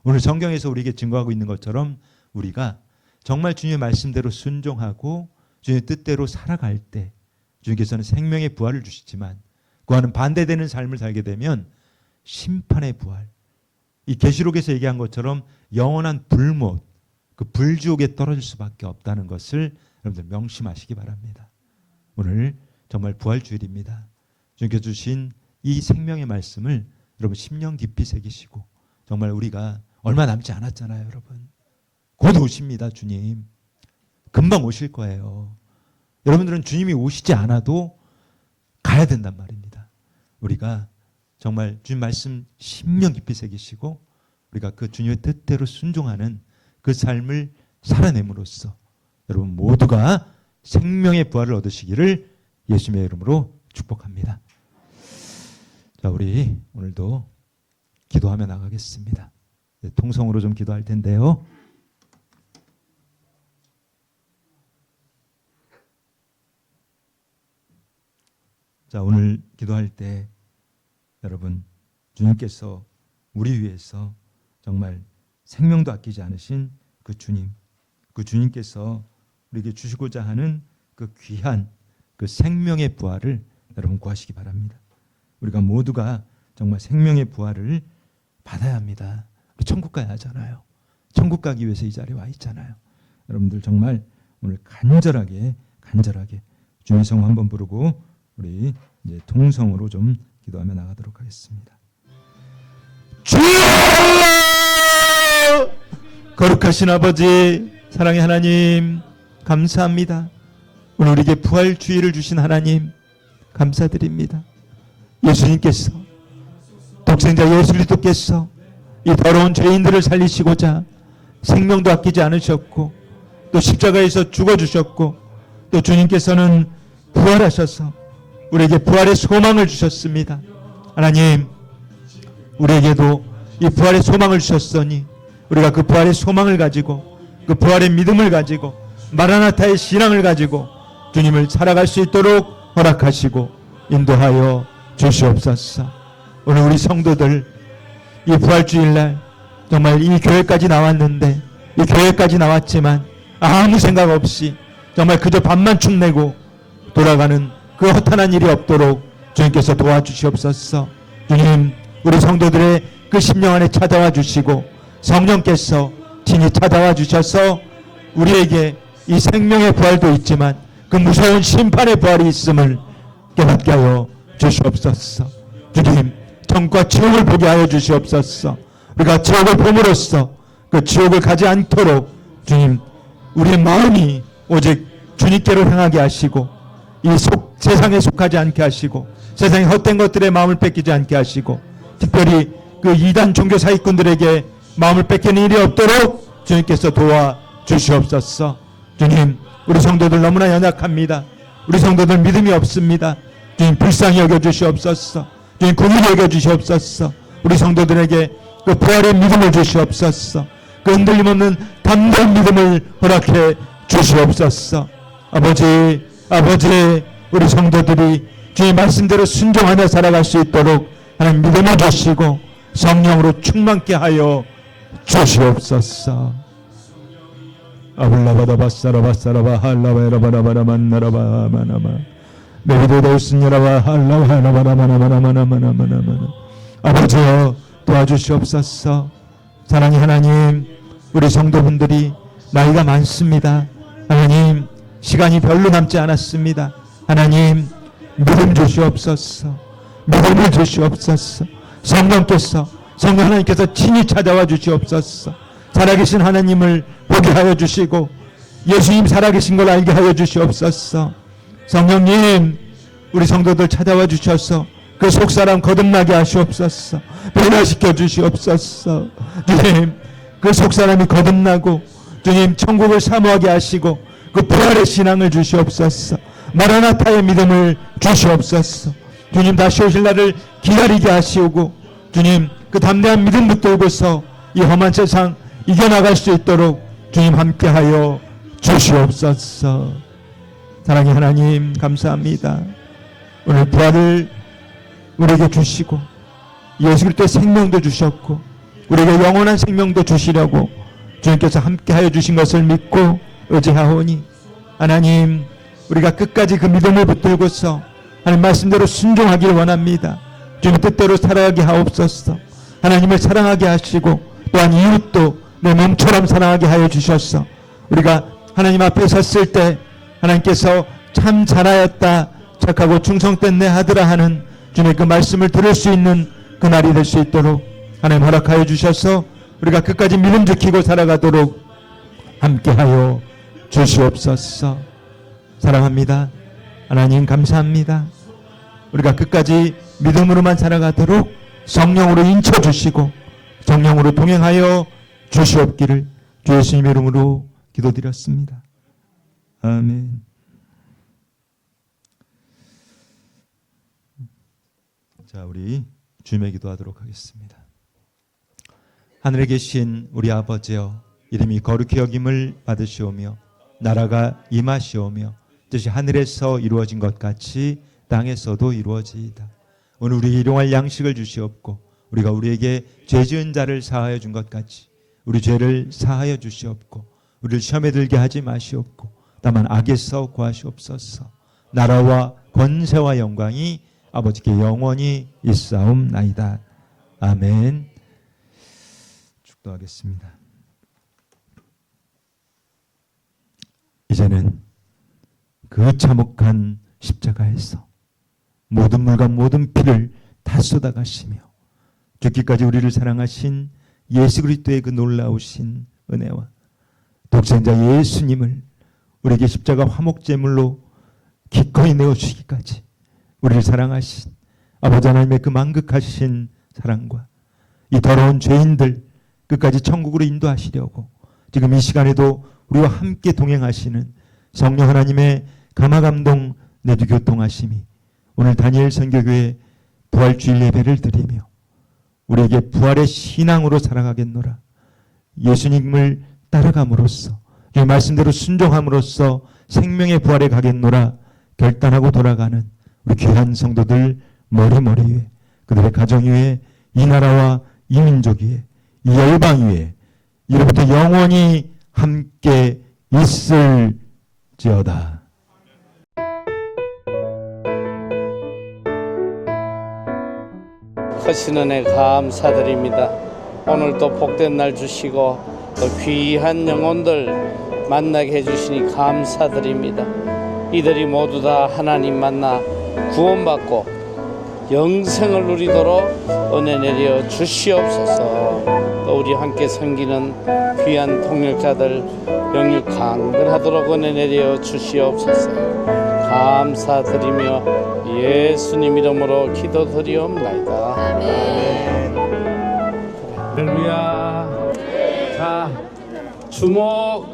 오늘 성경에서 우리에게 증거하고 있는 것처럼 우리가 정말 주님의 말씀대로 순종하고 주님의 뜻대로 살아갈 때 주님께서는 생명의 부활을 주시지만 그와는 반대되는 삶을 살게 되면 심판의 부활, 이 계시록에서 얘기한 것처럼 영원한 불못, 그 불지옥에 떨어질 수밖에 없다는 것을 여러분들 명심하시기 바랍니다. 오늘 정말 부활주일입니다. 주님께서 주신 이 생명의 말씀을 여러분 심령 깊이 새기시고 정말 우리가 얼마 남지 않았잖아요, 여러분. 곧 오십니다, 주님. 금방 오실 거예요. 여러분들은 주님이 오시지 않아도 가야 된단 말입니다. 우리가 정말 주님 말씀 심령 깊이 새기시고 우리가 그 주님의 뜻대로 순종하는 그 삶을 살아냄으로써 여러분 모두가 생명의 부활을 얻으시기를 예수님의 이름으로 축복합니다. 자, 우리 오늘도 기도하며 나가겠습니다. 통성으로 좀 기도할 텐데요. 자, 오늘 기도할 때 여러분 주님께서 우리 위해서 정말 생명도 아끼지 않으신 그 주님, 그 주님께서 우리에게 주시고자 하는 그 귀한 그 생명의 부활을 여러분 구하시기 바랍니다. 우리가 모두가 정말 생명의 부활을 받아야 합니다. 우리 천국 가야 하잖아요. 천국 가기 위해서 이 자리에 와 있잖아요. 여러분들 정말 오늘 간절하게 주님의 성 한번 부르고 우리 이제 통성으로 좀 기도하며 나가도록 하겠습니다. 주여! 거룩하신 아버지, 사랑의 하나님, 감사합니다. 오늘 우리에게 부활주의를 주신 하나님 감사드립니다. 예수님께서, 독생자 예수 그리스도께서 이 더러운 죄인들을 살리시고자 생명도 아끼지 않으셨고 또 십자가에서 죽어주셨고 또 주님께서는 부활하셔서 우리에게 부활의 소망을 주셨습니다. 하나님, 우리에게도 이 부활의 소망을 주셨으니 우리가 그 부활의 소망을 가지고 그 부활의 믿음을 가지고 마라나타의 신앙을 가지고 주님을 살아갈 수 있도록 허락하시고 인도하여 주시옵소서. 오늘 우리 성도들 이 부활주일날 정말 이 교회까지 나왔는데 이 교회까지 나왔지만 아무 생각 없이 정말 그저 밥만 축내고 돌아가는 그 허탄한 일이 없도록 주님께서 도와주시옵소서. 주님, 우리 성도들의 그 심령 안에 찾아와 주시고 성령께서 친히 찾아와 주셔서 우리에게 이 생명의 부활도 있지만 그 무서운 심판의 부활이 있음을 깨닫게 하여 주시옵소서. 주님, 천국과 지옥을 보게 하여 주시옵소서. 우리가 지옥을 봄으로써 그 지옥을 가지 않도록 주님, 우리의 마음이 오직 주님께로 향하게 하시고 이 세상에 속하지 않게 하시고 세상의 헛된 것들의 마음을 뺏기지 않게 하시고 특별히 그 이단 종교 사기꾼들에게 마음을 뺏기는 일이 없도록 주님께서 도와주시옵소서. 주님, 우리 성도들 너무나 연약합니다. 우리 성도들 믿음이 없습니다. 주님, 불쌍히 여겨주시옵소서. 주님, 긍휼히 여겨주시옵소서. 우리 성도들에게 그 부활의 믿음을 주시옵소서. 그 흔들림 없는 담대한 믿음을 허락해 주시옵소서. 아버지, 우리 성도들이 주님 말씀대로 순종하며 살아갈 수 있도록 하나님 믿음을 주시고 성령으로 충만케 하여 주시옵소서. 아블라바다바사라바사라바 할라바라바라바라만나라바마나마 메리도데우스냐라바 할라바라바라바라마나마나마나마나. 아버지여, 도와주시옵소서. 사랑의 하나님, 우리 성도분들이 나이가 많습니다. 하나님, 시간이 별로 남지 않았습니다. 하나님, 믿음 주시옵소서. 믿음을 주시옵소서. 성령 하나님께서 친히 찾아와 주시옵소서. 살아계신 하나님을 보게 하여 주시고 예수님 살아계신 걸 알게 하여 주시옵소서. 성령님, 우리 성도들 찾아와 주셔서 그 속사람 거듭나게 하시옵소서. 변화시켜 주시옵소서. 주님, 그 속사람이 거듭나고 주님 천국을 사모하게 하시고 그 부활의 신앙을 주시옵소서. 마라나타의 믿음을 주시옵소서. 주님, 다시 오실 날을 기다리게 하시고 주님, 그 담대한 믿음 붙들고서 이 험한 세상 이겨나갈 수 있도록 주님 함께하여 주시옵소서. 사랑의 하나님, 감사합니다. 오늘 부활을 우리에게 주시고 예수 그리스도의 생명도 주셨고 우리에게 영원한 생명도 주시려고 주님께서 함께하여 주신 것을 믿고 의지하오니 하나님, 우리가 끝까지 그 믿음을 붙들고서 하나님 말씀대로 순종하길 원합니다. 주님 뜻대로 살아가게 하옵소서. 하나님을 사랑하게 하시고 또한 이웃도 내 몸처럼 사랑하게 하여 주셔서 우리가 하나님 앞에 섰을 때 하나님께서 참 잘하였다, 착하고 충성된 내 아들아 하는 주님의 그 말씀을 들을 수 있는 그날이 될 수 있도록 하나님 허락하여 주셔서 우리가 끝까지 믿음 지키고 살아가도록 함께하여 주시옵소서. 사랑합니다. 하나님, 감사합니다. 우리가 끝까지 믿음으로만 살아가도록 성령으로 인쳐주시고 성령으로 동행하여 주시옵기를 주 예수님의 이름으로 기도드렸습니다. 아멘. 자, 우리 주님의 기도하도록 하겠습니다. 하늘에 계신 우리 아버지여, 이름이 거룩히 여김을 받으시오며 나라가 임하시오며 뜻이 하늘에서 이루어진 것 같이 땅에서도 이루어지이다. 오늘 우리 일용할 양식을 주시옵고 우리가 우리에게 죄 지은 자를 사하여 준 것 같이 우리 죄를 사하여 주시옵고 우리를 시험에 들게 하지 마시옵고 다만 악에서 구하시옵소서. 나라와 권세와 영광이 아버지께 영원히 있사옵나이다. 아멘. 축도하겠습니다. 이제는 그 참혹한 십자가에서 모든 물과 모든 피를 다 쏟아가시며 죽기까지 우리를 사랑하신 예수 그리스도의 그 놀라우신 은혜와 독생자 예수님을 우리에게 십자가 화목제물로 기꺼이 내어주시기까지 우리를 사랑하신 아버지 하나님의 그 만극하신 사랑과 이 더러운 죄인들 끝까지 천국으로 인도하시려고 지금 이 시간에도 우리와 함께 동행하시는 성령 하나님의 감화감동 내주교통하심이 오늘 다니엘 선교교회 부활주일 예배를 드리며 우리에게 부활의 신앙으로 살아가겠노라. 예수님을 따라감으로써 이 말씀대로 순종함으로써 생명의 부활에 가겠노라 결단하고 돌아가는 우리 귀한 성도들 머리 위에, 그들의 가정 위에, 이 나라와 이 민족 위에, 이 열방 위에 이로부터 영원히 함께 있을지어다. 크신 은혜 감사드립니다. 오늘 또 복된 날 주시고 또 귀한 영혼들 만나게 해주시니 감사드립니다. 이들이 모두 다 하나님 만나 구원받고 영생을 누리도록 은혜 내려 주시옵소서. 또 우리 함께 섬기는 귀한 통역자들 영육 강건하도록 은혜 내려 주시옵소서. 감사드리며 예수님 이름으로 기도드리옵나이다. 아멘. 할렐루야. 자, 주목.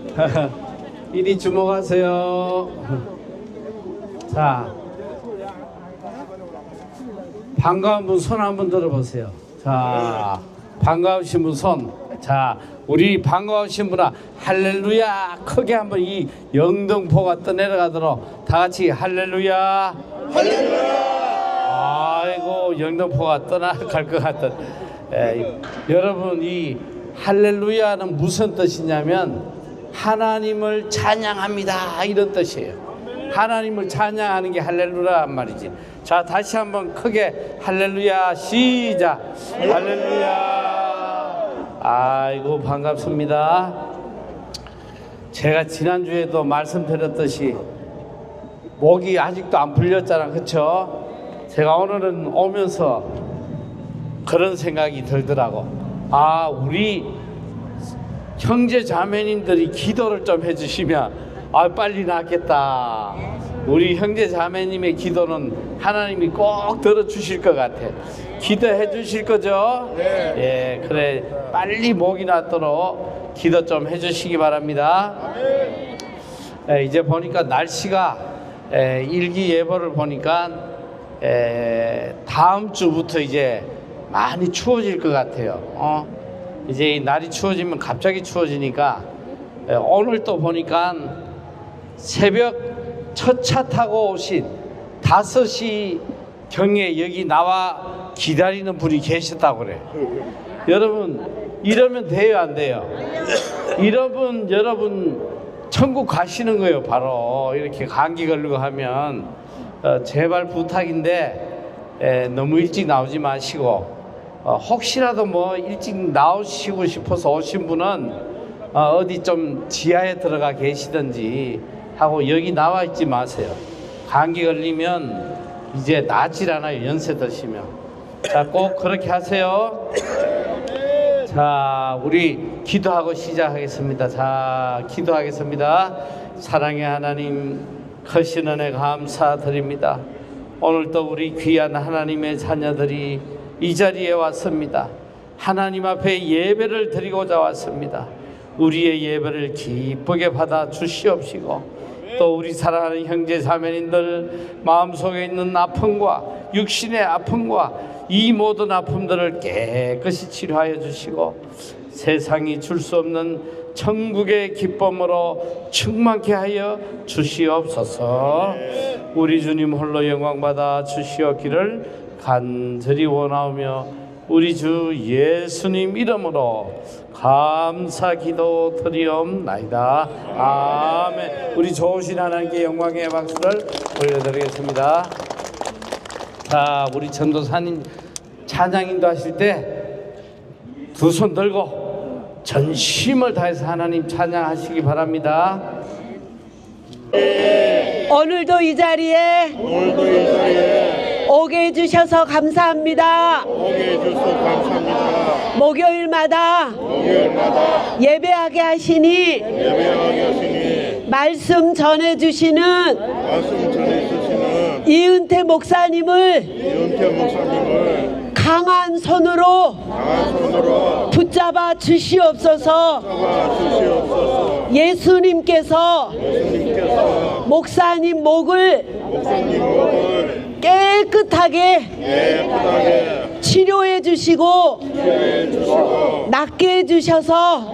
이리 주목하세요. 자, 반가운 분 손 한번 들어보세요. 자, 반가우신 분 손. 자, 우리 반가우신 분아 할렐루야 크게 한번 이 영등포가 떠내려가도록 다 같이 할렐루야. 할렐루야. 아이고 영등포가 떠나갈 것 같은. 여러분 이 할렐루야는 무슨 뜻이냐면 하나님을 찬양합니다 이런 뜻이에요. 하나님을 찬양하는 게 할렐루야란 말이지. 자, 다시 한번 크게 할렐루야 시작. 할렐루야. 아이고 반갑습니다. 제가 지난주에도 말씀드렸듯이 목이 아직도 안 풀렸잖아, 그쵸? 제가 오늘은 오면서 그런 생각이 들더라고. 아, 우리 형제 자매님들이 기도를 좀 해주시면 빨리 낫겠다. 우리 형제 자매님의 기도는 하나님이 꼭 들어주실 것 같아. 기도해 주실 거죠? 네. 예, 그래 빨리 목이 낫도록 기도 좀 해주시기 바랍니다. 이제 보니까 날씨가 일기예보를 보니까 다음 주부터 이제 많이 추워질 것 같아요. 이제 날이 추워지면 갑자기 추워지니까 오늘 또 보니까 새벽 첫 차 타고 오신 5시 경에 여기 나와 기다리는 분이 계셨다고 그래. 여러분 이러면 돼요 안 돼요? 이러면 여러분 천국 가시는 거예요. 바로 이렇게 감기 걸리고 하면 제발 부탁인데 너무 일찍 나오지 마시고 혹시라도 뭐 일찍 나오시고 싶어서 오신 분은 어디 좀 지하에 들어가 계시든지 하고 여기 나와 있지 마세요. 감기 걸리면 이제 낫질 않아요. 연세 드시면. 자, 꼭 그렇게 하세요. 자, 우리 기도하고 시작하겠습니다. 자, 기도하겠습니다. 사랑의 하나님, 크신 은혜 감사드립니다. 오늘도 우리 귀한 하나님의 자녀들이 이 자리에 왔습니다. 하나님 앞에 예배를 드리고자 왔습니다. 우리의 예배를 기쁘게 받아 주시옵시고 또 우리 사랑하는 형제 자매님들 마음속에 있는 아픔과 육신의 아픔과 이 모든 아픔들을 깨끗이 치료하여 주시고 세상이 줄 수 없는 천국의 기쁨으로 충만케 하여 주시옵소서. 우리 주님 홀로 영광받아 주시옵기를 간절히 원하오며 우리 주 예수님 이름으로 감사 기도 드리옵나이다. 아멘. 우리 좋으신 하나님께 영광의 박수를 올려드리겠습니다. 자, 우리 전도사님 찬양인도 하실 때 두 손 들고 전심을 다해서 하나님 찬양하시기 바랍니다. 오늘도 이 자리에 오게 해주셔서 감사합니다. 목요일마다 예배하게 하시니 말씀 전해주시는 이은태 목사님을 강한 손으로 붙잡아 주시옵소서. 예수님께서 목사님 목을 깨끗하게 치료해 주시고 낫게 해 주셔서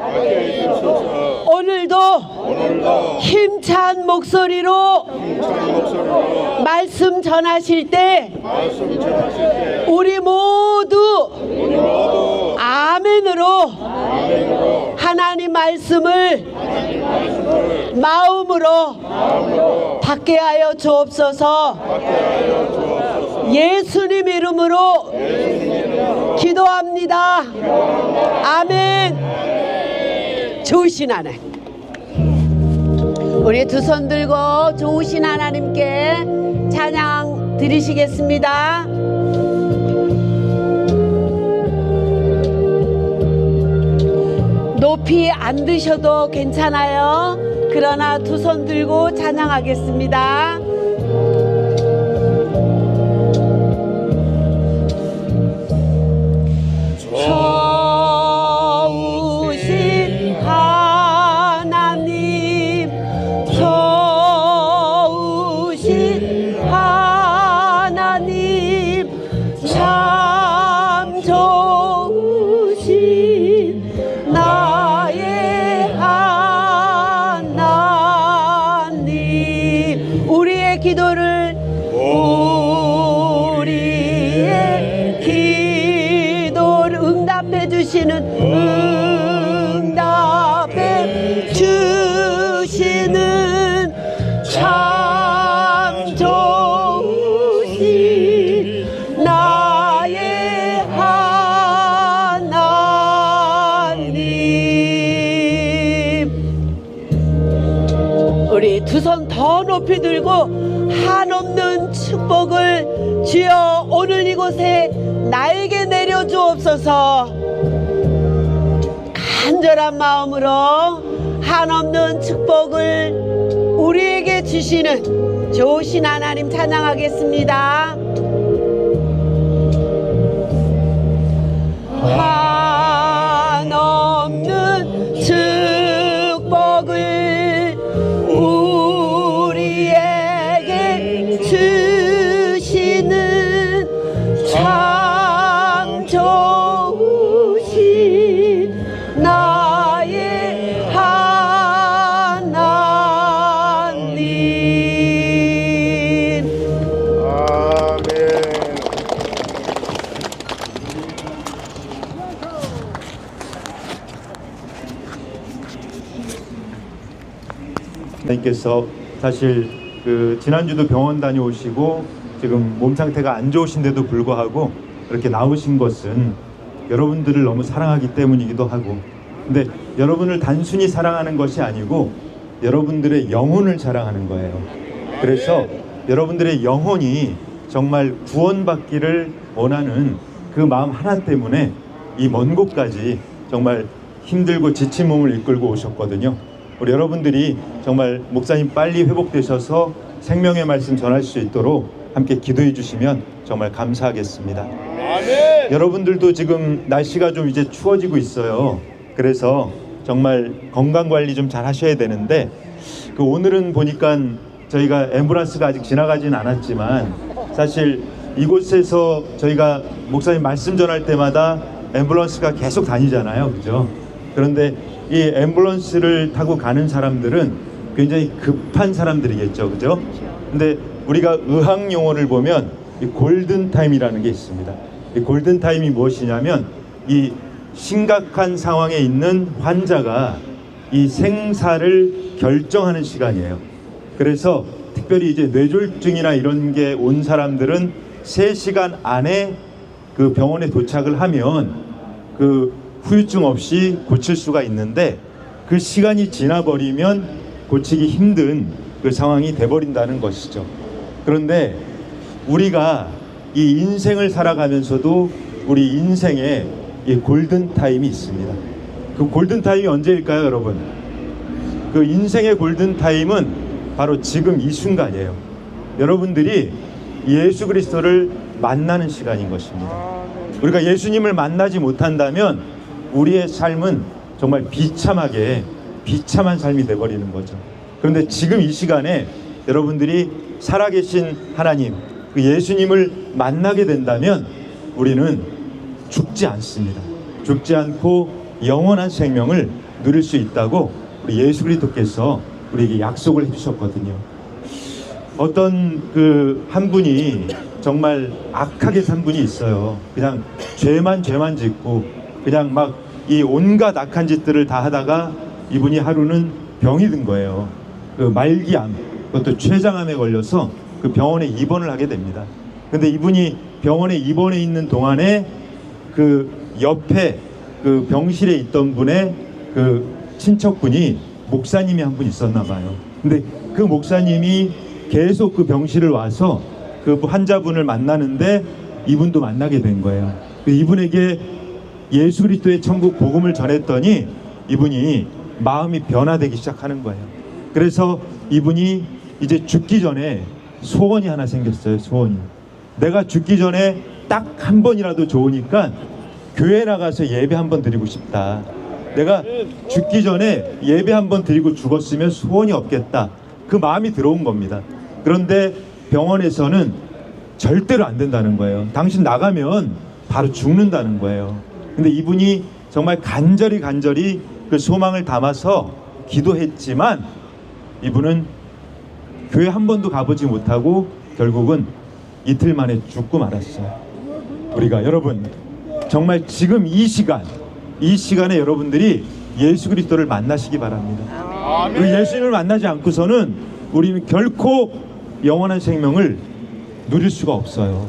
오늘도 힘찬 목소리로 말씀 전하실 때 우리 모두 아멘으로 하나님 말씀을 마음으로 받게 하여 주옵소서. 예수님 이름으로 기도합니다. 아멘. 좋으신 하나님, 우리 두 손 들고 좋으신 하나님께 찬양 드리시겠습니다. 높이 안 드셔도 괜찮아요. 그러나 두 손 들고 찬양하겠습니다. 좋으신 하나님, 좋으신 하나님, 참 좋으신 나의 하나님. 우리의 기도를 응답해 주시는 참 좋으신 나의 하나님. 우리 두 손 더 높이 들고 한없는 축복을 주여 오늘 이곳에 나에게 내려주옵소서. 간절한 마음으로 한없는 축복을 우리에게 주시는 좋으신 하나님 찬양하겠습니다. 한없는 축복을 우리에게 주시는 참 좋으신 나의 하나님. 아멘. 하나님께서 사실 지난주도 병원 다녀오시고 지금 몸 상태가 안 좋으신데도 불구하고 이렇게 나오신 것은 여러분들을 너무 사랑하기 때문이기도 하고, 근데 여러분을 단순히 사랑하는 것이 아니고 여러분들의 영혼을 사랑하는 거예요. 그래서 여러분들의 영혼이 정말 구원받기를 원하는 그 마음 하나 때문에 이 먼 곳까지 정말 힘들고 지친 몸을 이끌고 오셨거든요. 우리 여러분들이 정말 목사님 빨리 회복되셔서 생명의 말씀 전할 수 있도록 함께 기도해 주시면 정말 감사하겠습니다. 아멘. 여러분들도 지금 날씨가 좀 이제 추워지고 있어요. 그래서 정말 건강 관리 좀 잘 하셔야 되는데, 오늘은 보니까 저희가 앰뷸런스가 아직 지나가진 않았지만 사실 이곳에서 저희가 목사님 말씀 전할 때마다 앰뷸런스가 계속 다니잖아요, 그죠? 그런데 이 앰뷸런스를 타고 가는 사람들은 굉장히 급한 사람들이겠죠, 그죠? 근데 우리가 의학 용어를 보면 이 골든 타임이라는 게 있습니다. 이 골든 타임이 무엇이냐면 이 심각한 상황에 있는 환자가 이 생사를 결정하는 시간이에요. 그래서 특별히 이제 뇌졸중이나 이런 게 온 사람들은 3시간 안에 그 병원에 도착을 하면 그 후유증 없이 고칠 수가 있는데, 그 시간이 지나버리면 고치기 힘든 그 상황이 돼버린다는 것이죠. 그런데 우리가 이 인생을 살아가면서도 우리 인생에 이 골든 타임이 있습니다. 그 골든 타임이 언제일까요, 여러분? 그 인생의 골든 타임은 바로 지금 이 순간이에요. 여러분들이 예수 그리스도를 만나는 시간인 것입니다. 우리가 예수님을 만나지 못한다면 우리의 삶은 정말 비참한 삶이 돼버리는 거죠. 그런데 지금 이 시간에 여러분들이 살아계신 하나님, 그 예수님을 만나게 된다면 우리는 죽지 않습니다. 죽지 않고 영원한 생명을 누릴 수 있다고 우리 예수 그리스도께서 우리에게 약속을 해주셨거든요. 어떤 한 분이 정말 악하게 산 분이 있어요. 그냥 죄만 짓고 그냥 막 이 온갖 악한 짓들을 다 하다가 이분이 하루는 병이 든 거예요. 그 말기암, 그것도 췌장암에 걸려서 그 병원에 입원을 하게 됩니다. 근데 이분이 병원에 입원해 있는 동안에 그 옆에 그 병실에 있던 분의 그 친척분이 목사님이 한 분 있었나 봐요. 근데 그 목사님이 계속 그 병실을 와서 그 환자분을 만나는데 이분도 만나게 된 거예요. 이분에게 예수 그리스도의 천국 복음을 전했더니 이분이 마음이 변화되기 시작하는 거예요. 그래서 이분이 이제 죽기 전에 소원이 하나 생겼어요. 소원이. 내가 죽기 전에 딱 한 번이라도 좋으니까 교회 나가서 예배 한 번 드리고 싶다. 내가 죽기 전에 예배 한 번 드리고 죽었으면 소원이 없겠다. 그 마음이 들어온 겁니다. 그런데 병원에서는 절대로 안 된다는 거예요. 당신 나가면 바로 죽는다는 거예요. 근데 이분이 정말 간절히 그 소망을 담아서 기도했지만 이분은 교회 한 번도 가보지 못하고 결국은 이틀 만에 죽고 말았어요. 우리가 여러분 정말 지금 이 시간에 여러분들이 예수 그리스도를 만나시기 바랍니다. 그 예수님을 만나지 않고서는 우리는 결코 영원한 생명을 누릴 수가 없어요.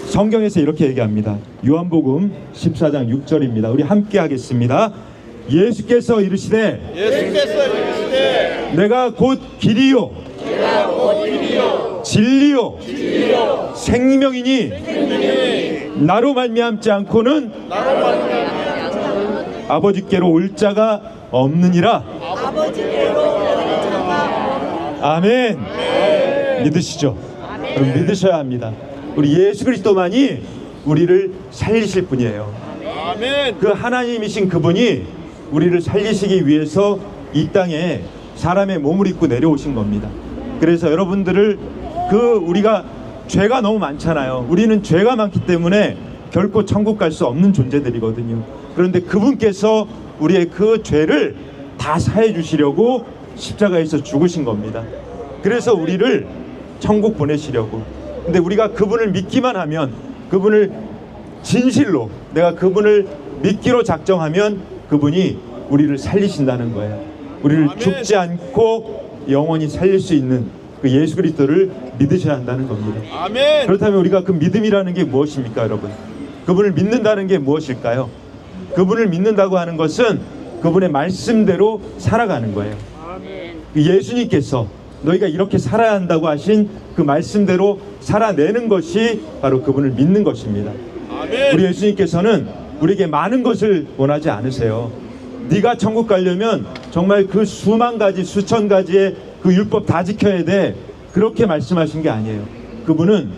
성경에서 이렇게 얘기합니다. 요한복음 14장 6절입니다. 우리 함께 하겠습니다. 예수께서 이르시되 내가 곧 길이요 진리요 생명이니 나로 말미암지 않고는 아버지께로 올 자가 없느니라. 아멘. 믿으시죠? 여러분 믿으셔야 합니다. 우리 예수 그리스도만이 우리를 살리실 분이에요. 그 하나님이신 그분이 우리를 살리시기 위해서 이 땅에 사람의 몸을 입고 내려오신 겁니다. 그래서 여러분들을 우리가 죄가 너무 많잖아요. 우리는 죄가 많기 때문에 결코 천국 갈 수 없는 존재들이거든요. 그런데 그분께서 우리의 그 죄를 다 사해 주시려고 십자가에서 죽으신 겁니다. 그래서 우리를 천국 보내시려고. 근데 우리가 그분을 믿기만 하면, 그분을 진실로 내가 그분을 믿기로 작정하면 그분이 우리를 살리신다는 거예요. 우리를 아멘. 죽지 않고 영원히 살릴 수 있는 그 예수 그리스도를 믿으셔야 한다는 겁니다. 아멘. 그렇다면 우리가 그 믿음이라는 게 무엇입니까, 여러분? 그분을 믿는다는 게 무엇일까요? 그분을 믿는다고 하는 것은 그분의 말씀대로 살아가는 거예요. 아멘. 예수님께서 너희가 이렇게 살아야 한다고 하신 그 말씀대로 살아내는 것이 바로 그분을 믿는 것입니다. 아멘. 우리 예수님께서는 우리에게 많은 것을 원하지 않으세요. 네가 천국 가려면 정말 그 수만 가지 수천 가지의 그 율법 다 지켜야 돼, 그렇게 말씀하신 게 아니에요. 그분은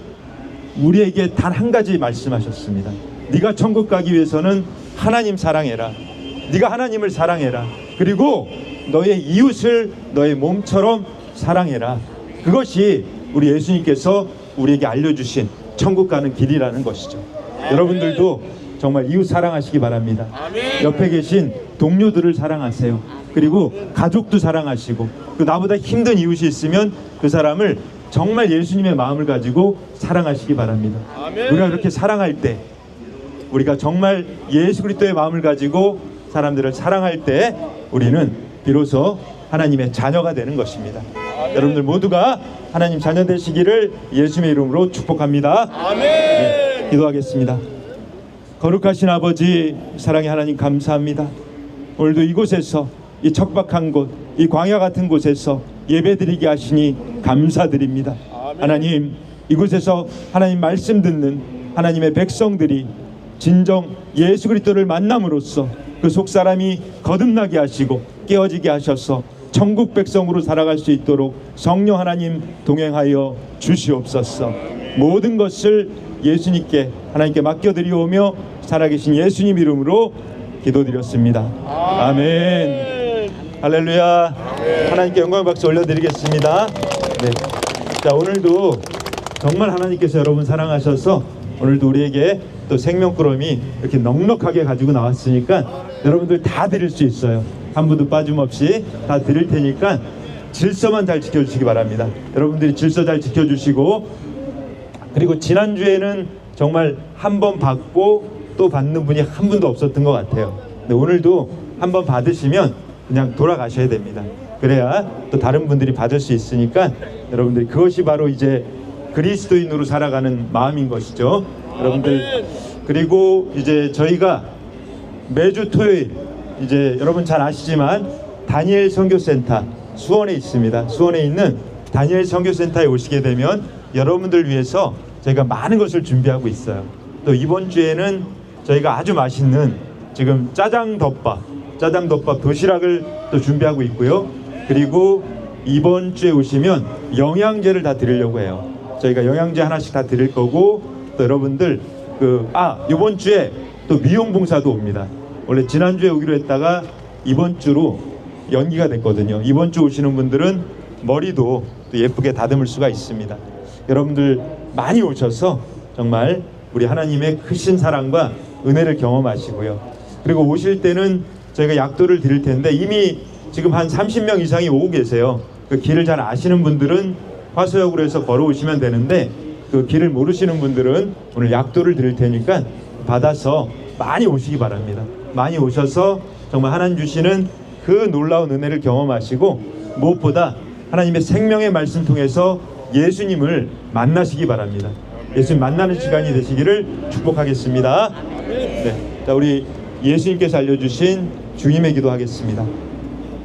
우리에게 단 한 가지 말씀하셨습니다. 네가 천국 가기 위해서는 하나님 사랑해라. 네가 하나님을 사랑해라. 그리고 너의 이웃을 너의 몸처럼 사랑해라. 그것이 우리 예수님께서 우리에게 알려주신 천국 가는 길이라는 것이죠. 여러분들도 정말 이웃 사랑하시기 바랍니다. 옆에 계신 동료들을 사랑하세요. 그리고 가족도 사랑하시고, 그 나보다 힘든 이웃이 있으면 그 사람을 정말 예수님의 마음을 가지고 사랑하시기 바랍니다. 우리가 그렇게 사랑할 때, 우리가 정말 예수 그리스도의 마음을 가지고 사람들을 사랑할 때 우리는 비로소 하나님의 자녀가 되는 것입니다. 여러분들 모두가 하나님 자녀 되시기를 예수님의 이름으로 축복합니다. 네, 기도하겠습니다. 거룩하신 아버지, 사랑의 하나님 감사합니다. 오늘도 이곳에서, 이 척박한 곳, 이 광야 같은 곳에서 예배드리게 하시니 감사드립니다. 하나님, 이곳에서 하나님 말씀 듣는 하나님의 백성들이 진정 예수 그리스도를 만남으로써 그 속사람이 거듭나게 하시고 깨어지게 하셔서 천국 백성으로 살아갈 수 있도록 성령 하나님 동행하여 주시옵소서. 모든 것을 예수님께, 하나님께 맡겨드리오며 살아계신 예수님 이름으로 기도드렸습니다. 아멘. 할렐루야. 하나님께 영광의 박수 올려드리겠습니다. 네. 자, 오늘도 정말 하나님께서 여러분 사랑하셔서 오늘도 우리에게 또 생명꾸러미 이렇게 넉넉하게 가지고 나왔으니까 여러분들 다 드릴 수 있어요. 한 분도 빠짐없이 다 드릴 테니까 질서만 잘 지켜주시기 바랍니다. 여러분들이 질서 잘 지켜주시고, 그리고 지난주에는 정말 한 번 받고 또 받는 분이 한 분도 없었던 것 같아요. 근데 오늘도 한 번 받으시면 그냥 돌아가셔야 됩니다. 그래야 또 다른 분들이 받을 수 있으니까 여러분들이 그것이 바로 이제 그리스도인으로 살아가는 마음인 것이죠. 여러분들, 그리고 이제 저희가 매주 토요일, 이제 여러분 잘 아시지만 다니엘 선교센터 수원에 있습니다. 수원에 있는 다니엘 선교센터에 오시게 되면 여러분들 위해서 저희가 많은 것을 준비하고 있어요. 또 이번 주에는 저희가 아주 맛있는 지금 짜장덮밥 도시락을 또 준비하고 있고요. 그리고 이번 주에 오시면 영양제를 다 드리려고 해요. 저희가 영양제 하나씩 다 드릴 거고, 또 여러분들 이번 주에 또 미용봉사도 옵니다. 원래 지난주에 오기로 했다가 이번 주로 연기가 됐거든요. 이번 주 오시는 분들은 머리도 또 예쁘게 다듬을 수가 있습니다. 여러분들 많이 오셔서 정말 우리 하나님의 크신 사랑과 은혜를 경험하시고요. 그리고 오실 때는 저희가 약도를 드릴 텐데 이미 지금 한 30명 이상이 오고 계세요. 그 길을 잘 아시는 분들은 화서역으로 해서 걸어오시면 되는데, 그 길을 모르시는 분들은 오늘 약도를 드릴 테니까 받아서 많이 오시기 바랍니다. 많이 오셔서 정말 하나님 주시는 그 놀라운 은혜를 경험하시고, 무엇보다 하나님의 생명의 말씀 통해서 예수님을 만나시기 바랍니다. 예수님 만나는 시간이 되시기를 축복하겠습니다. 네, 자, 우리 예수님께서 알려주신 주님의 기도하겠습니다.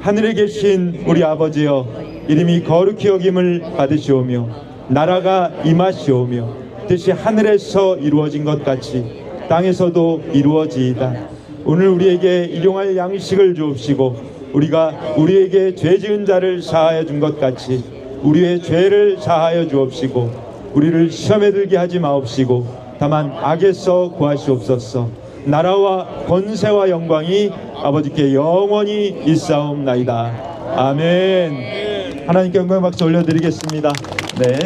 하늘에 계신 우리 아버지여, 이름이 거룩히 여김을 받으시오며 나라가 임하시오며 뜻이 하늘에서 이루어진 것 같이 땅에서도 이루어지이다. 오늘 우리에게 일용할 양식을 주옵시고, 우리가 우리에게 죄 지은 자를 사하여 준 것 같이 우리의 죄를 사하여 주옵시고, 우리를 시험에 들게 하지 마옵시고 다만 악에서 구하시옵소서. 나라와 권세와 영광이 아버지께 영원히 있사옵나이다. 아멘. 하나님께 영광의 박수 올려드리겠습니다. 네.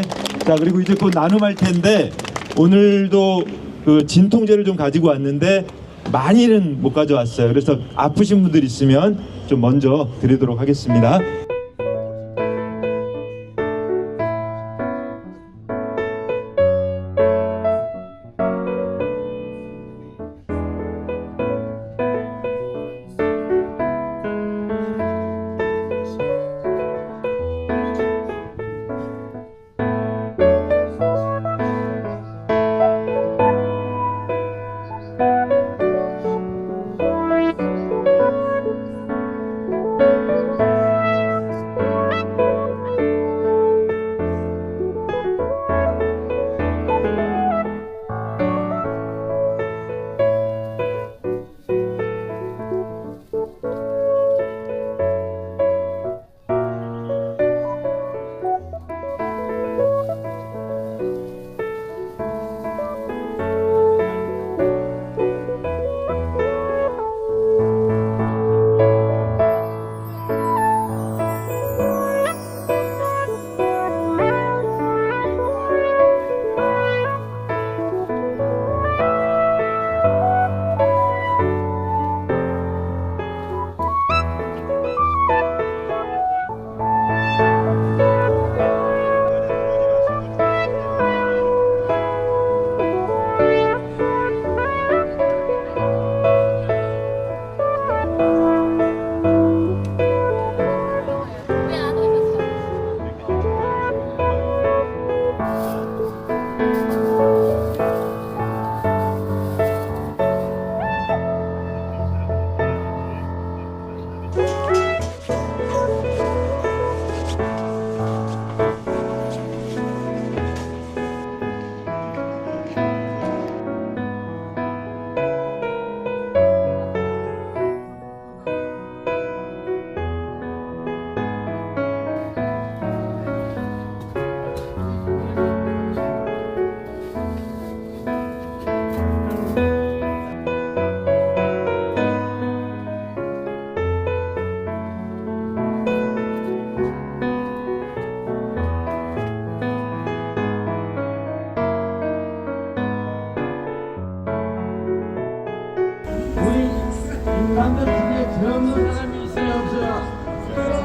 자, 그리고 이제 곧 나눔할 텐데, 오늘도 그 진통제를 좀 가지고 왔는데 많이는 못 가져왔어요. 그래서 아프신 분들 있으면 좀 먼저 드리도록 하겠습니다. 우리 인간들 중에 죄 없는 사람이 있어요, 없어요?